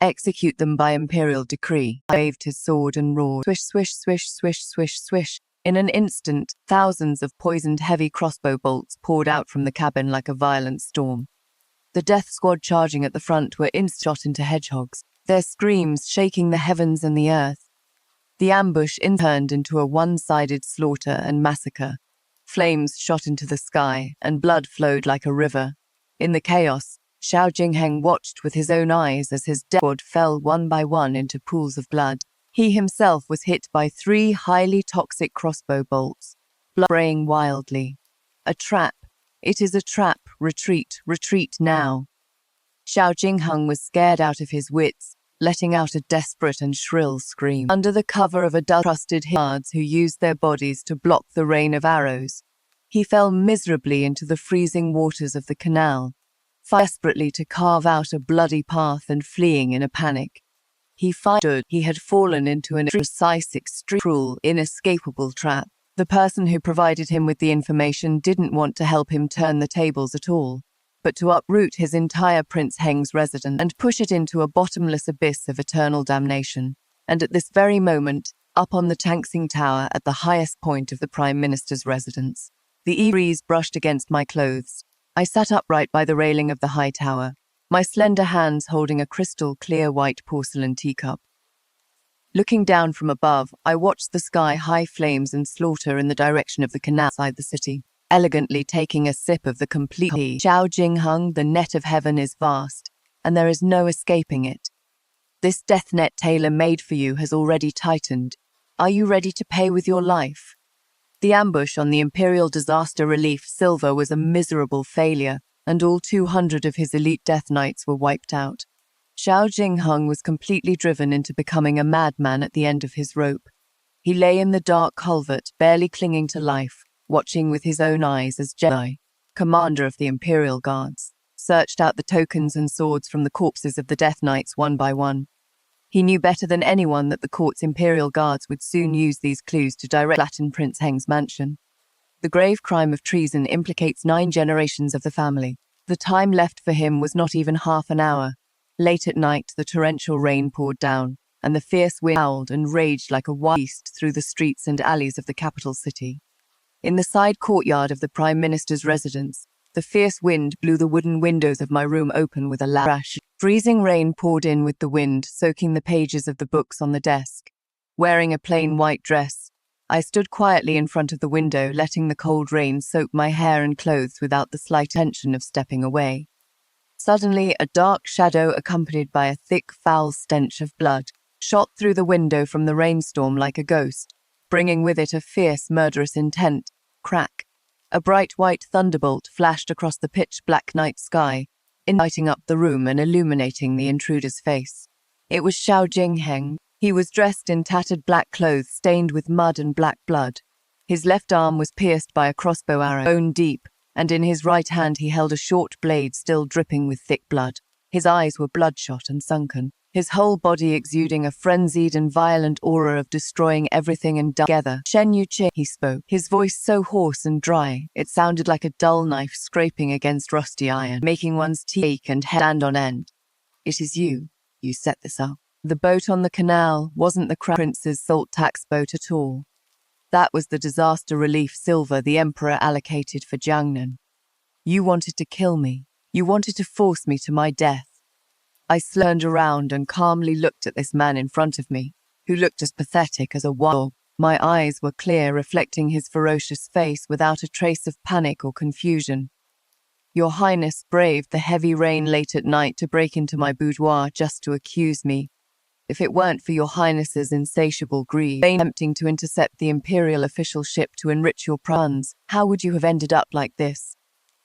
Execute them by Imperial decree. He waved his sword and roared. Swish, swish, swish, swish, swish, swish. In an instant, thousands of poisoned heavy crossbow bolts poured out from the cabin like a violent storm. The death squad charging at the front were shot into hedgehogs, their screams shaking the heavens and the earth. The ambush turned into a one-sided slaughter and massacre. Flames shot into the sky, and blood flowed like a river. In the chaos, Xiao Jingheng watched with his own eyes as his death squad fell one by one into pools of blood. He himself was hit by 3 highly toxic crossbow bolts, blood spraying wildly. A trap. It is a trap. Retreat, retreat now. Xiao Jingheng was scared out of his wits, letting out a desperate and shrill scream. Under the cover of a dozen trusted guards who used their bodies to block the rain of arrows, he fell miserably into the freezing waters of the canal, desperately to carve out a bloody path and fleeing in a panic. He had fallen into an precise, extreme, cruel, inescapable trap. The person who provided him with the information didn't want to help him turn the tables at all, but to uproot his entire Prince Heng's residence and push it into a bottomless abyss of eternal damnation. And at this very moment, up on the Tangxing Tower at the highest point of the Prime Minister's residence, the breeze brushed against my clothes. I sat upright by the railing of the high tower, my slender hands holding a crystal-clear white porcelain teacup. Looking down from above, I watched the sky-high flames and slaughter in the direction of the canal outside the city, elegantly taking a sip of the complete tea. Xiao Jingheng, the net of heaven is vast, and there is no escaping it. This death net tailor-made for you has already tightened. Are you ready to pay with your life? The ambush on the Imperial Disaster Relief Silver was a miserable failure, and all 200 of his elite Death Knights were wiped out. Xiao Jingheng was completely driven into becoming a madman at the end of his rope. He lay in the dark culvert, barely clinging to life, watching with his own eyes as Jedi, commander of the Imperial Guards, searched out the tokens and swords from the corpses of the Death Knights one by one. He knew better than anyone that the court's Imperial Guards would soon use these clues to direct Latin Prince Heng's mansion. The grave crime of treason implicates 9 generations of the family. The time left for him was not even half an hour. Late at night, the torrential rain poured down, and the fierce wind howled and raged like a wild beast through the streets and alleys of the capital city. In the side courtyard of the Prime Minister's residence, the fierce wind blew the wooden windows of my room open with a loud crash. Freezing rain poured in with the wind, soaking the pages of the books on the desk. Wearing a plain white dress, I stood quietly in front of the window, letting the cold rain soak my hair and clothes without the slight intention of stepping away. Suddenly, a dark shadow accompanied by a thick, foul stench of blood shot through the window from the rainstorm like a ghost, bringing with it a fierce, murderous intent. Crack. A bright white thunderbolt flashed across the pitch-black night sky, lighting up the room and illuminating the intruder's face. It was Xiao Jingheng. He was dressed in tattered black clothes stained with mud and black blood. His left arm was pierced by a crossbow arrow, bone deep, and in his right hand he held a short blade still dripping with thick blood. His eyes were bloodshot and sunken, his whole body exuding a frenzied and violent aura of destroying everything and together. "Shen Yuqing," he spoke, his voice so hoarse and dry, it sounded like a dull knife scraping against rusty iron, making one's teeth ache and head stand on end. "It is you. You set this up." The boat on the canal wasn't the Crown Prince's salt tax boat at all. That was the disaster relief silver the Emperor allocated for Jiangnan. You wanted to kill me. You wanted to force me to my death. I turned around and calmly looked at this man in front of me, who looked as pathetic as a wild. My eyes were clear, reflecting his ferocious face without a trace of panic or confusion. Your Highness braved the heavy rain late at night to break into my boudoir just to accuse me. If it weren't for your Highness's insatiable greed, attempting to intercept the Imperial official ship to enrich your funds, how would you have ended up like this?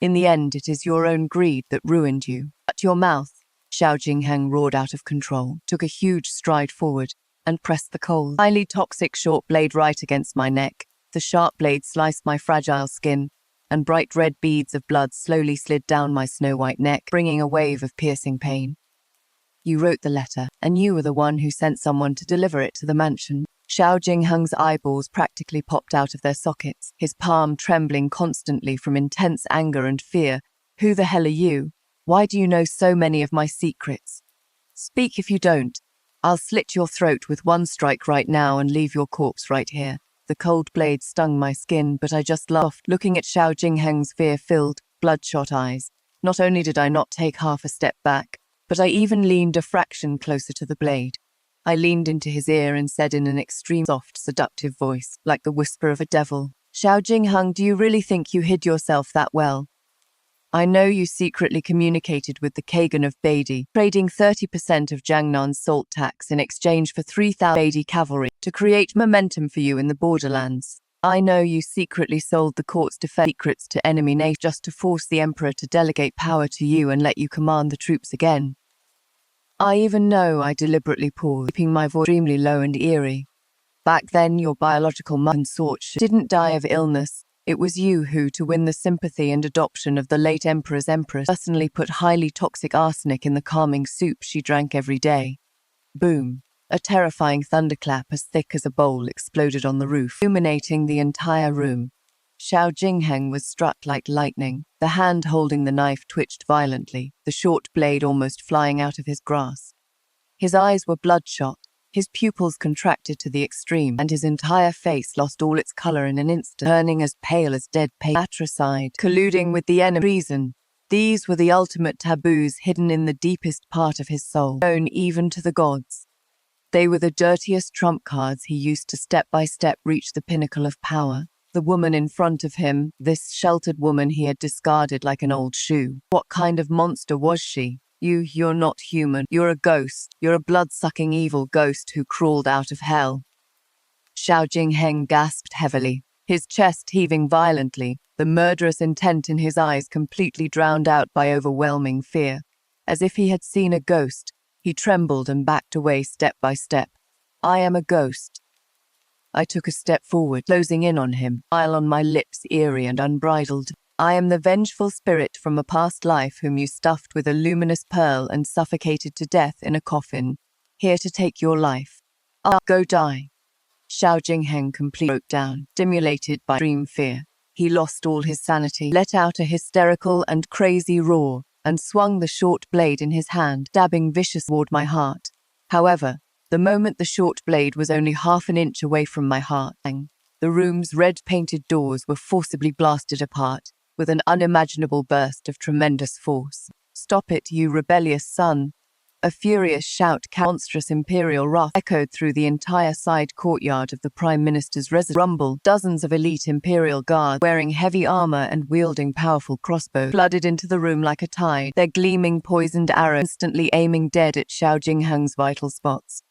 In the end, it is your own greed that ruined you. Shut your mouth. Xiao Jingheng roared out of control, took a huge stride forward, and pressed the cold, highly toxic short blade right against my neck. The sharp blade sliced my fragile skin, and bright red beads of blood slowly slid down my snow-white neck, bringing a wave of piercing pain. You wrote the letter, and you were the one who sent someone to deliver it to the mansion. Xiao Jingheng's eyeballs practically popped out of their sockets, his palm trembling constantly from intense anger and fear. Who the hell are you? Why do you know so many of my secrets? Speak if you don't. I'll slit your throat with one strike right now and leave your corpse right here. The cold blade stung my skin, but I just laughed, looking at Xiao Jingheng's fear-filled, bloodshot eyes. Not only did I not take half a step back, but I even leaned a fraction closer to the blade. I leaned into his ear and said in an extreme soft, seductive voice, like the whisper of a devil, "Xiao Jingheng, do you really think you hid yourself that well? I know you secretly communicated with the Kagan of Beidi, trading 30% of Jiangnan's salt tax in exchange for 3,000 Beidi cavalry to create momentum for you in the borderlands. I know you secretly sold the court's defense secrets to enemy nations just to force the emperor to delegate power to you and let you command the troops again. I even know I deliberately paused, keeping my voice extremely low and eerie. Back then, your biological mother consort didn't die of illness. It was you who, to win the sympathy and adoption of the late emperor's empress, personally put highly toxic arsenic in the calming soup she drank every day." Boom. A terrifying thunderclap as thick as a bowl exploded on the roof, illuminating the entire room. Xiao Jingheng was struck like lightning. The hand holding the knife twitched violently, the short blade almost flying out of his grasp. His eyes were bloodshot, his pupils contracted to the extreme, and his entire face lost all its color in an instant, turning as pale as dead paper. Matricide, colluding with the enemy, treason. These were the ultimate taboos hidden in the deepest part of his soul, known even to the gods. They were the dirtiest trump cards he used to step by step reach the pinnacle of power. The woman in front of him, this sheltered woman he had discarded like an old shoe. What kind of monster was she? You're not human. You're a ghost. You're a blood-sucking evil ghost who crawled out of hell. Xiao Jingheng gasped heavily, his chest heaving violently, the murderous intent in his eyes completely drowned out by overwhelming fear. As if he had seen a ghost, he trembled and backed away step by step. I am a ghost. I took a step forward, closing in on him, smile on my lips eerie and unbridled. I am the vengeful spirit from a past life whom you stuffed with a luminous pearl and suffocated to death in a coffin, here to take your life. I'll go die. Xiao Jingheng completely broke down, stimulated by extreme fear. He lost all his sanity, let out a hysterical and crazy roar, and swung the short blade in his hand, stabbing viciously toward my heart. However, the moment the short blade was only half an inch away from my heart, the room's red-painted doors were forcibly blasted apart, with an unimaginable burst of tremendous force. "Stop it, you rebellious son!" A furious shout, monstrous imperial wrath, echoed through the entire side courtyard of the Prime Minister's residence. Rumble, dozens of elite imperial guards, wearing heavy armor and wielding powerful crossbows, flooded into the room like a tide, their gleaming poisoned arrows instantly aiming dead at Xiao Jingheng's vital spots.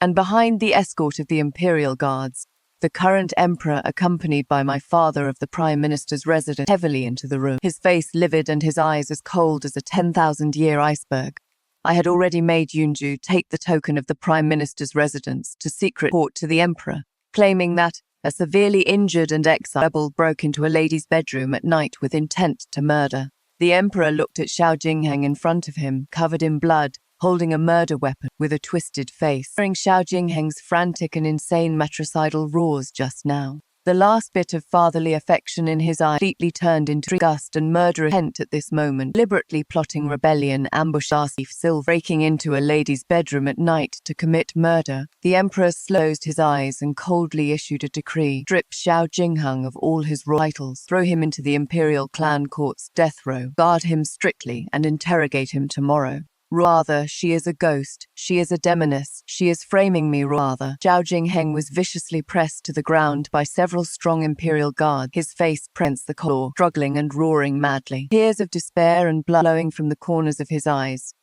And behind the escort of the imperial guards, the current emperor, accompanied by my father of the Prime Minister's residence, heavily into the room, his face livid and his eyes as cold as a 10,000-year iceberg. I had already made Yunju take the token of the Prime Minister's residence to secret report to the emperor, claiming that a severely injured and exiled rebel broke into a lady's bedroom at night with intent to murder. The emperor looked at Xiao Jingheng in front of him, covered in blood, holding a murder weapon with a twisted face, hearing Xiao Jingheng's frantic and insane matricidal roars just now. The last bit of fatherly affection in his eye completely turned into disgust and murderous intent at this moment, deliberately plotting rebellion, ambush Thief Silver, breaking into a lady's bedroom at night to commit murder. The emperor closed his eyes and coldly issued a decree: strip Xiao Jingheng of all his royal titles, throw him into the imperial clan court's death row, guard him strictly, and interrogate him tomorrow. Rather, she is a ghost, she is a demoness, she is framing me rather. Xiao Jingheng was viciously pressed to the ground by several strong imperial guards, his face against the floor, struggling and roaring madly, tears of despair and blood flowing from the corners of his eyes.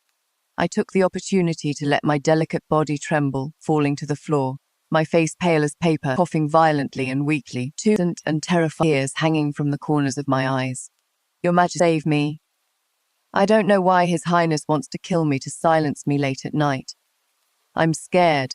I took the opportunity to let my delicate body tremble, falling to the floor, my face pale as paper, coughing violently and weakly, distant and terrified tears hanging from the corners of my eyes. Your Majesty, save me. I don't know why His Highness wants to kill me to silence me late at night. I'm scared.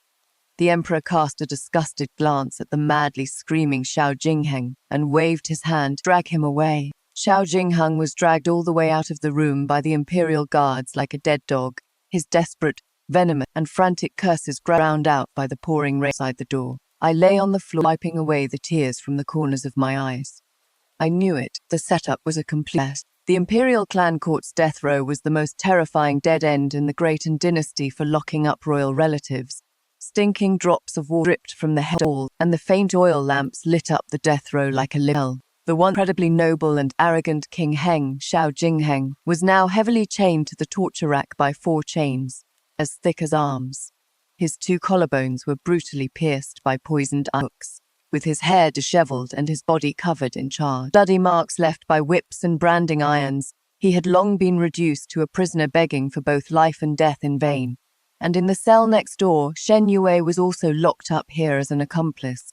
The Emperor cast a disgusted glance at the madly screaming Xiao Jingheng and waved his hand to drag him away. Xiao Jingheng was dragged all the way out of the room by the imperial guards like a dead dog, his desperate, venomous, and frantic curses drowned out by the pouring rain outside the door. I lay on the floor, wiping away the tears from the corners of my eyes. I knew it. The setup was a complete mess. The Imperial Clan Court's death row was the most terrifying dead end in the Greyton dynasty for locking up royal relatives. Stinking drops of water dripped from the head wall, and the faint oil lamps lit up the death row like a hell. The once incredibly noble and arrogant King Heng, Xiao Jingheng, was now heavily chained to the torture rack by 4 chains, as thick as arms. His 2 collarbones were brutally pierced by poisoned hooks, with his hair disheveled and his body covered in charred, bloody marks left by whips and branding irons. He had long been reduced to a prisoner begging for both life and death in vain. And in the cell next door, Shen Yue was also locked up here as an accomplice.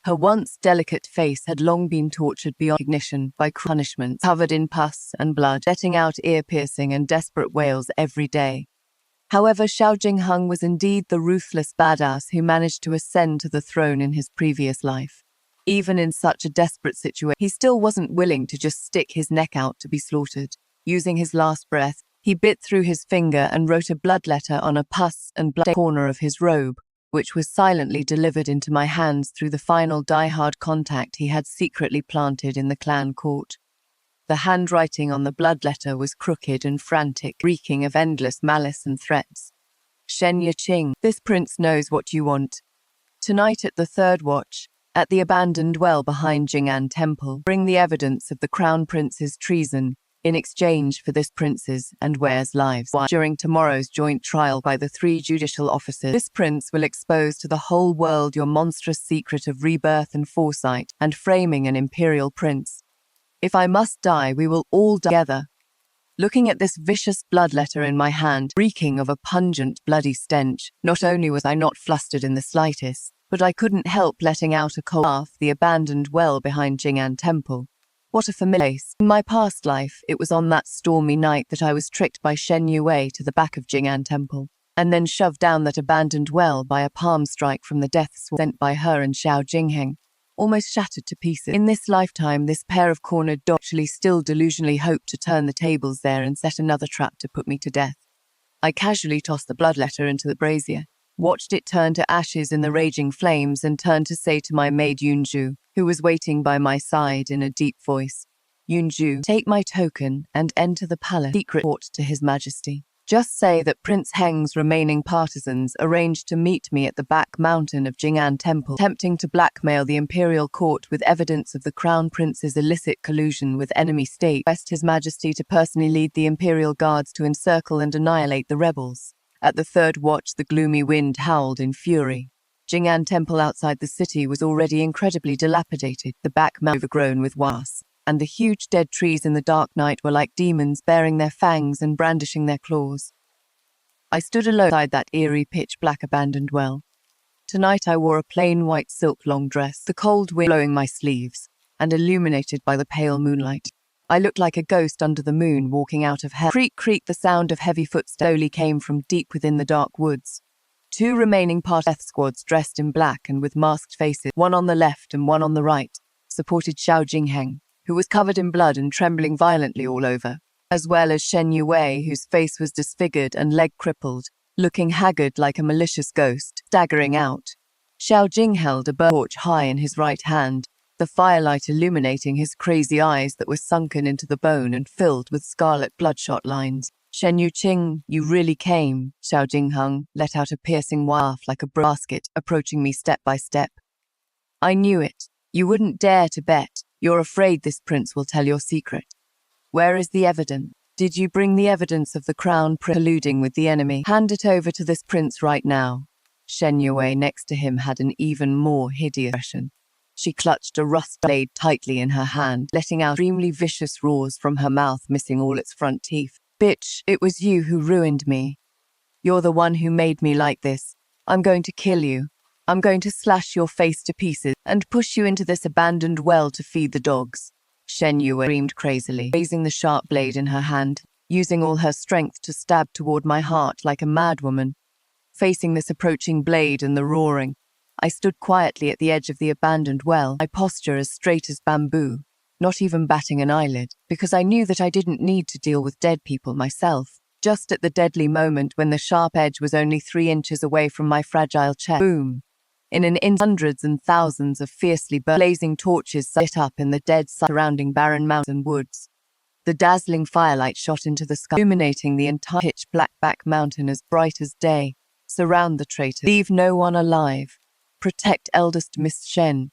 Her once delicate face had long been tortured beyond recognition by punishments, covered in pus and blood, letting out ear-piercing and desperate wails every day. However, Xiao Jingheng was indeed the ruthless badass who managed to ascend to the throne in his previous life. Even in such a desperate situation, he still wasn't willing to just stick his neck out to be slaughtered. Using his last breath, he bit through his finger and wrote a blood letter on a pus and blood corner of his robe, which was silently delivered into my hands through the final die-hard contact he had secretly planted in the clan court. The handwriting on the blood letter was crooked and frantic, reeking of endless malice and threats. Shen Yiqing, this prince knows what you want. Tonight at the 3rd watch, at the abandoned well behind Jing'an Temple, bring the evidence of the Crown Prince's treason in exchange for this prince's and Ware's lives. During tomorrow's joint trial by the 3 judicial officers, this prince will expose to the whole world your monstrous secret of rebirth and foresight and framing an imperial prince. If I must die, we will all die together. Looking at this vicious blood letter in my hand, reeking of a pungent, bloody stench, not only was I not flustered in the slightest, but I couldn't help letting out a cold laugh. The abandoned well behind Jing'an Temple. What a familiar place. In my past life, it was on that stormy night that I was tricked by Shen Yue to the back of Jing'an Temple, and then shoved down that abandoned well by a palm strike from the death sword sent by her and Xiao Jingheng, almost shattered to pieces. In this lifetime, this pair of cornered dogs actually still delusionally hoped to turn the tables there and set another trap to put me to death. I casually tossed the blood letter into the brazier, watched it turn to ashes in the raging flames, and turned to say to my maid Yunju, who was waiting by my side in a deep voice, "Yunju, take my token and enter the palace secret court to His Majesty. Just say that Prince Heng's remaining partisans arranged to meet me at the back mountain of Jing'an Temple, attempting to blackmail the imperial court with evidence of the Crown Prince's illicit collusion with enemy states. Request His Majesty to personally lead the imperial guards to encircle and annihilate the rebels." At the 3rd watch, the gloomy wind howled in fury. Jing'an Temple outside the city was already incredibly dilapidated, the back mountain overgrown with grass, and the huge dead trees in the dark night were like demons baring their fangs and brandishing their claws. I stood alone beside that eerie pitch-black abandoned well. Tonight I wore a plain white silk long dress, the cold wind blowing my sleeves, and illuminated by the pale moonlight. I looked like a ghost under the moon walking out of hell. Creak, creak, the sound of heavy footsteps slowly came from deep within the dark woods. 2 remaining death squads dressed in black and with masked faces, one on the left and one on the right, supported Xiao Jingheng, who was covered in blood and trembling violently all over, as well as Shen Yue, whose face was disfigured and leg crippled, looking haggard like a malicious ghost, staggering out. Xiao Jing held a torch high in his right hand, the firelight illuminating his crazy eyes that were sunken into the bone and filled with scarlet bloodshot lines. "Shen Yiqing, you really came," Xiao Jingheng let out a piercing laugh like a basket, approaching me step by step. "I knew it. You wouldn't dare to bet. You're afraid this prince will tell your secret. Where is the evidence? Did you bring the evidence of the crown prince colluding with the enemy? Hand it over to this prince right now." Shen Yue next to him had an even more hideous expression. She clutched a rust blade tightly in her hand, letting out extremely vicious roars from her mouth, missing all its front teeth. "Bitch, it was you who ruined me. You're the one who made me like this. I'm going to kill you. I'm going to slash your face to pieces and push you into this abandoned well to feed the dogs." Shen Yue screamed crazily, raising the sharp blade in her hand, using all her strength to stab toward my heart like a madwoman. Facing this approaching blade and the roaring, I stood quietly at the edge of the abandoned well, my posture as straight as bamboo, not even batting an eyelid, because I knew that I didn't need to deal with dead people myself. just at the deadly moment when the sharp edge was only 3 inches away from my fragile chest. Boom! In an instant, hundreds and thousands of fiercely blazing torches lit up in the dead surrounding barren mountain woods. The dazzling firelight shot into the sky, illuminating the entire pitch-black back mountain as bright as day. Surround the traitor. Leave no one alive. Protect eldest Miss Shen.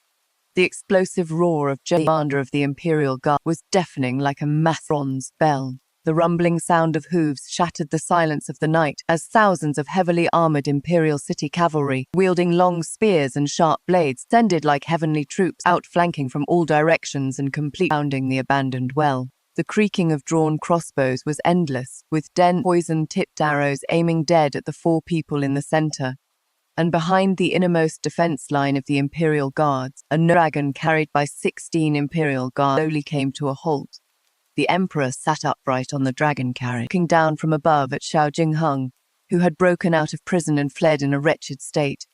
The explosive roar of jade, commander of the Imperial Guard, was deafening like a massive bronze bell. The rumbling sound of hooves shattered the silence of the night as thousands of heavily armored Imperial City cavalry, wielding long spears and sharp blades, descended like heavenly troops, outflanking from all directions and completely surrounding the abandoned well. The creaking of drawn crossbows was endless, with dense poison-tipped arrows aiming dead at the 4 people in the center. And behind the innermost defense line of the Imperial Guards, a dragon carried by 16 Imperial Guards slowly came to a halt. The Emperor sat upright on the dragon carriage, looking down from above at Xiao Jingheng, who had broken out of prison and fled in a wretched state.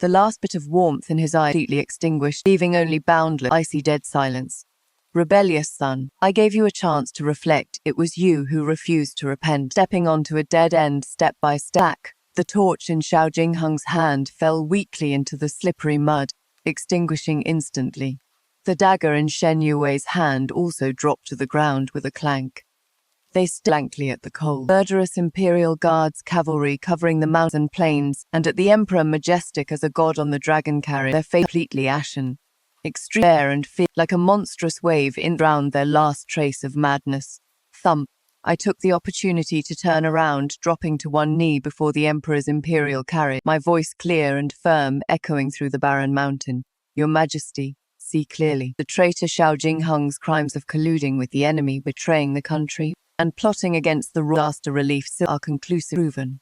The last bit of warmth in his eye completely extinguished, leaving only boundless, icy dead silence. Rebellious son, I gave you a chance to reflect. It was you who refused to repent, stepping onto a dead end step by step. The torch in Xiao Jingheng's hand fell weakly into the slippery mud, extinguishing instantly. The dagger in Shen Yue's hand also dropped to the ground with a clank. They stared blankly at the cold, murderous Imperial Guards cavalry covering the mountains and plains, and at the Emperor majestic as a god on the dragon carriage, their face completely ashen. Extreme fear and fear, like a monstrous wave, drowned their last trace of madness. Thump! I took the opportunity to turn around, dropping to one knee before the Emperor's Imperial carriage, my voice clear and firm, echoing through the barren mountain. Your Majesty, see clearly. The traitor Xiao Jingheng's crimes of colluding with the enemy, betraying the country, and plotting against the disaster relief are conclusively proven.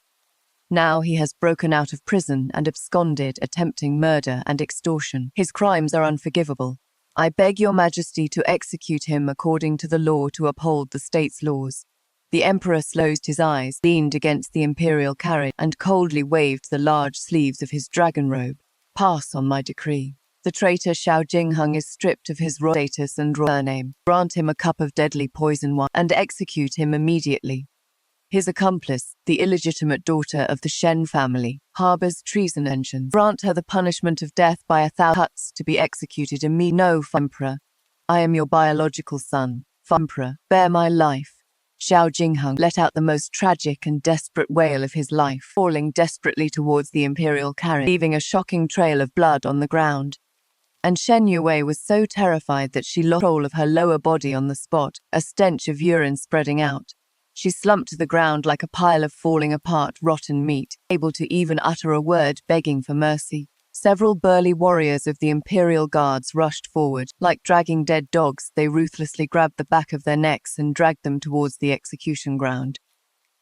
Now he has broken out of prison and absconded, attempting murder and extortion. His crimes are unforgivable. I beg your Majesty to execute him according to the law to uphold the state's laws. The Emperor closed his eyes, leaned against the Imperial carriage, and coldly waved the large sleeves of his dragon robe. Pass on my decree. The traitor Xiao Jingheng is stripped of his royal status and royal name. Grant him a cup of deadly poison wine and execute him immediately. His accomplice, the illegitimate daughter of the Shen family, harbors treason intentions. Grant her the punishment of death by 1,000 cuts to be executed immediately. No, Emperor. I am your biological son. Emperor, bear my life. Xiao Jingheng let out the most tragic and desperate wail of his life, falling desperately towards the Imperial carriage, leaving a shocking trail of blood on the ground. And Shen Yue was so terrified that she lost control of her lower body on the spot, a stench of urine spreading out. She slumped to the ground like a pile of falling apart rotten meat, able to even utter a word begging for mercy. Several burly warriors of the Imperial Guards rushed forward. Like dragging dead dogs, they ruthlessly grabbed the back of their necks and dragged them towards the execution ground.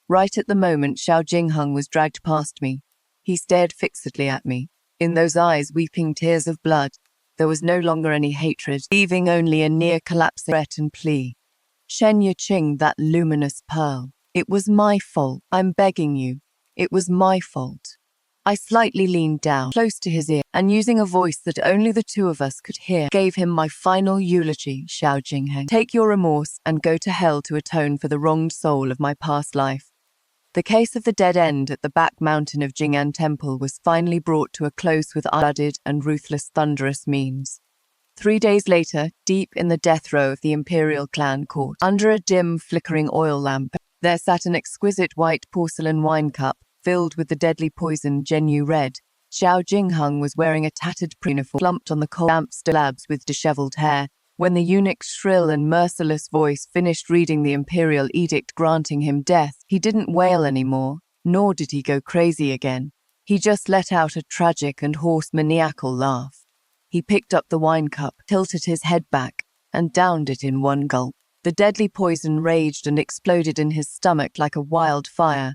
Right at the moment Xiao Jingheng was dragged past me. He stared fixedly at me, in those eyes weeping tears of blood. There was no longer any hatred, leaving only a near-collapsing threat and plea. Shen Yiqing, that luminous pearl. It was my fault. I'm begging you. It was my fault. I slightly leaned down, close to his ear, and using a voice that only the two of us could hear, gave him my final eulogy. Xiao Jingheng, take your remorse and go to hell to atone for the wronged soul of my past life. The case of the dead end at the back mountain of Jing'an Temple was finally brought to a close with blooded and ruthless thunderous means. 3 days later, deep in the death row of the Imperial clan court, under a dim, flickering oil lamp, there sat an exquisite white porcelain wine cup, filled with the deadly poison Zhenyu Red. Xiao Jingheng was wearing a tattered uniform, slumped on the cold damp slabs with disheveled hair. When the eunuch's shrill and merciless voice finished reading the imperial edict granting him death, he didn't wail anymore, nor did he go crazy again. He just let out a tragic and hoarse maniacal laugh. He picked up the wine cup, tilted his head back, and downed it in one gulp. The deadly poison raged and exploded in his stomach like a wildfire.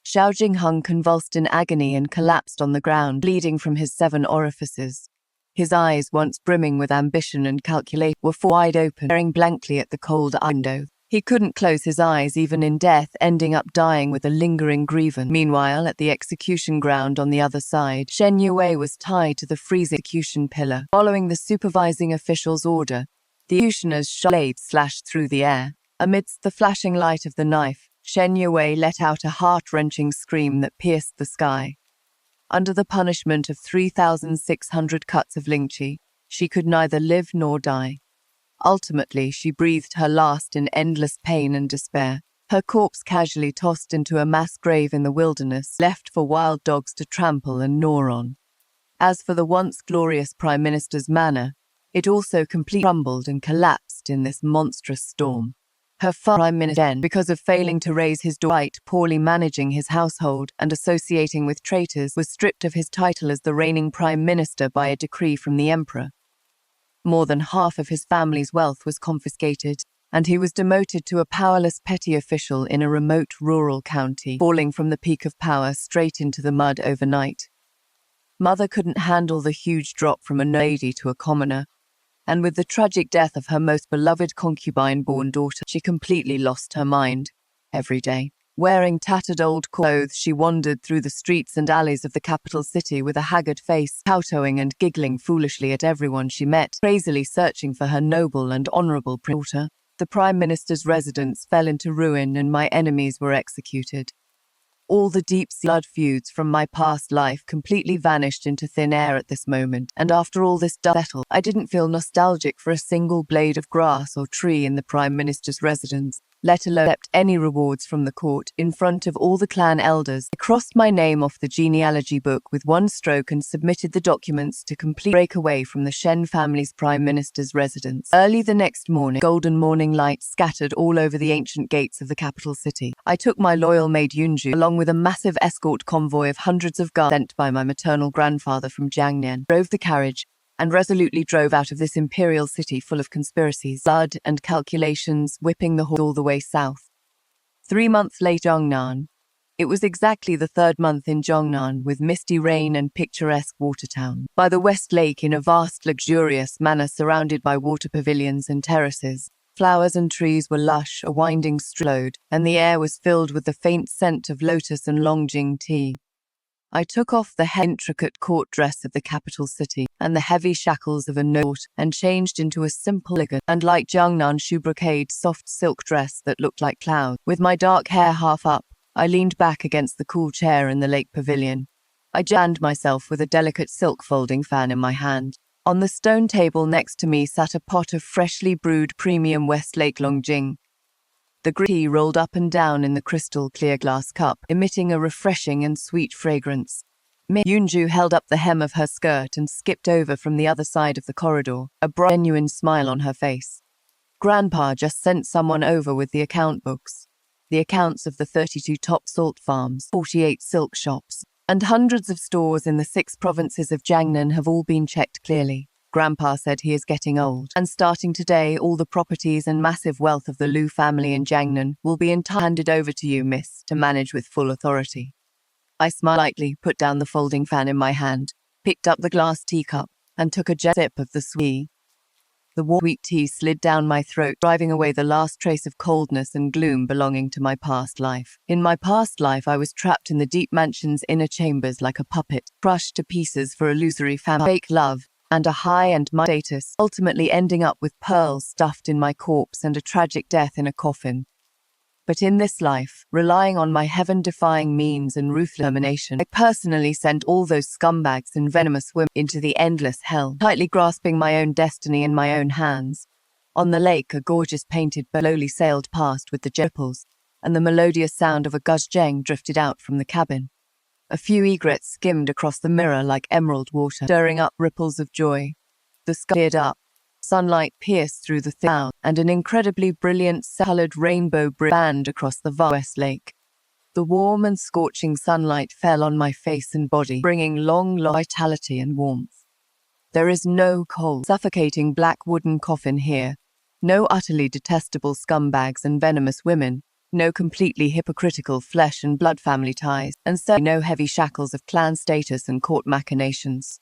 Xiao Jingheng convulsed in agony and collapsed on the ground, bleeding from his 7 orifices. His eyes, once brimming with ambition and calculation, were wide open, staring blankly at the cold window. He couldn't close his eyes even in death, ending up dying with a lingering grievance. Meanwhile, at the execution ground on the other side, Shen Yue was tied to the freezing execution pillar. Following the supervising official's order, the executioner's blade slashed through the air. Amidst the flashing light of the knife, Shen Yue let out a heart-wrenching scream that pierced the sky. Under the punishment of 3,600 cuts of Lingqi, she could neither live nor die. Ultimately, she breathed her last in endless pain and despair, her corpse casually tossed into a mass grave in the wilderness, left for wild dogs to trample and gnaw on. As for the once glorious Prime Minister's manor, it also completely crumbled and collapsed in this monstrous storm. Her Prime Minister, because of failing to raise his daughter, poorly managing his household and associating with traitors, was stripped of his title as the reigning Prime Minister by a decree from the Emperor. More than half of his family's wealth was confiscated, and he was demoted to a powerless petty official in a remote rural county, falling from the peak of power straight into the mud overnight. Mother couldn't handle the huge drop from a lady to a commoner, and with the tragic death of her most beloved concubine-born daughter, she completely lost her mind. Every day, wearing tattered old clothes, she wandered through the streets and alleys of the capital city with a haggard face, kowtowing and giggling foolishly at everyone she met, crazily searching for her noble and honorable daughter. The Prime Minister's residence fell into ruin and my enemies were executed. All the deep blood feuds from my past life completely vanished into thin air at this moment, and after all this settled, I didn't feel nostalgic for a single blade of grass or tree in the Prime Minister's residence, let alone accept any rewards from the court. In front of all the clan elders, I crossed my name off the genealogy book with one stroke and submitted the documents to complete break away from the Shen family's Prime Minister's residence. Early the next morning, golden morning light scattered all over the ancient gates of the capital city. I took my loyal maid Yunju, along with a massive escort convoy of hundreds of guards sent by my maternal grandfather from Jiangnian, drove the carriage, and resolutely drove out of this imperial city full of conspiracies, blood, and calculations, whipping the horse all the way south. 3 months later, Zhongnan. It was exactly the third month in Zhongnan, with misty rain and picturesque water town. By the West Lake, in a vast, luxurious manor surrounded by water pavilions and terraces, flowers and trees were lush, a winding stream flowed, and the air was filled with the faint scent of lotus and Longjing tea. I took off the intricate court dress of the capital city and the heavy shackles of a noble and changed into a simple, elegant, and like Jiangnan shoe brocade soft silk dress that looked like clouds. With my dark hair half up, I leaned back against the cool chair in the lake pavilion. I janned myself with a delicate silk folding fan in my hand. On the stone table next to me sat a pot of freshly brewed premium Westlake Longjing. The green tea rolled up and down in the crystal clear glass cup, emitting a refreshing and sweet fragrance. Yunju held up the hem of her skirt and skipped over from the other side of the corridor, a bright, genuine smile on her face. Grandpa just sent someone over with the account books. The accounts of the 32 top salt farms, 48 silk shops, and hundreds of stores in the 6 provinces of Jiangnan have all been checked clearly. Grandpa said he is getting old, and starting today, all the properties and massive wealth of the Liu family in Jiangnan will be entirely handed over to you, miss, to manage with full authority. I smiled lightly, put down the folding fan in my hand, picked up the glass teacup, and took a sip of the sweet. The warm sweet tea slid down my throat, driving away the last trace of coldness and gloom belonging to my past life. In my past life, I was trapped in the deep mansion's inner chambers like a puppet, crushed to pieces for illusory fake love, and a high and mighty status, ultimately ending up with pearls stuffed in my corpse and a tragic death in a coffin. But in this life, relying on my heaven-defying means and ruthless determination, I personally sent all those scumbags and venomous women into the endless hell, tightly grasping my own destiny in my own hands. On the lake, a gorgeous painted boat slowly sailed past with the ripples, and the melodious sound of a guzheng drifted out from the cabin. A few egrets skimmed across the mirror like emerald water, stirring up ripples of joy. The sky cleared up. Sunlight pierced through the cloud, and an incredibly brilliant colored rainbow band across the vast lake. The warm and scorching sunlight fell on my face and body, bringing long vitality and warmth. There is no cold, suffocating black wooden coffin here, no utterly detestable scumbags and venomous women, no completely hypocritical flesh and blood family ties, and certainly no heavy shackles of clan status and court machinations.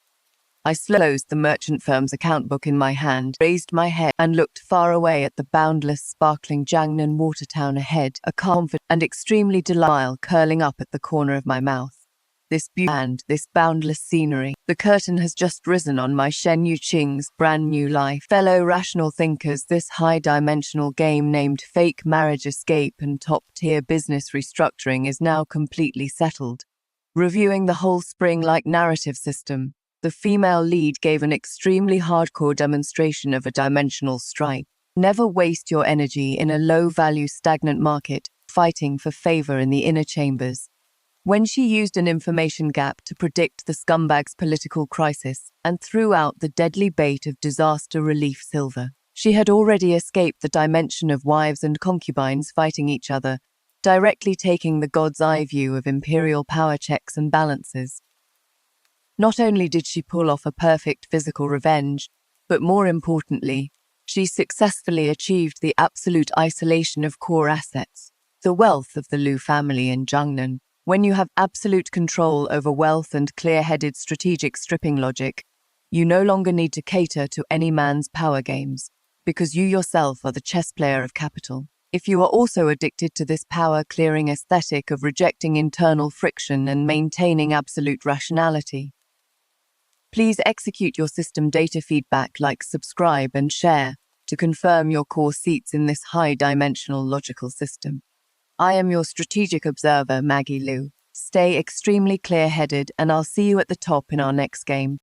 I closed the merchant firm's account book in my hand, raised my head, and looked far away at the boundless, sparkling Jiangnan water town ahead, a calm and extremely delightful smile curling up at the corner of my mouth. this beauty and this boundless scenery. The curtain has just risen on my Shen Yuqing's brand new life. Fellow rational thinkers, this high-dimensional game named Fake Marriage Escape and Top-Tier Business Restructuring is now completely settled. Reviewing the whole spring-like narrative system, the female lead gave an extremely hardcore demonstration of a dimensional strike. Never waste your energy in a low-value stagnant market, fighting for favor in the inner chambers. When she used an information gap to predict the Scumbag's political crisis and threw out the deadly bait of disaster relief silver, she had already escaped the dimension of wives and concubines fighting each other, directly taking the god's eye view of imperial power checks and balances. Not only did she pull off a perfect physical revenge, but more importantly, she successfully achieved the absolute isolation of core assets, the wealth of the Liu family in Jiangnan. When you have absolute control over wealth and clear-headed strategic stripping logic, you no longer need to cater to any man's power games, because you yourself are the chess player of capital. If you are also addicted to this power-clearing aesthetic of rejecting internal friction and maintaining absolute rationality, please execute your system data feedback like subscribe and share to confirm your core seats in this high-dimensional logical system. I am your strategic observer, Maggie Liu. Stay extremely clear-headed, and I'll see you at the top in our next game.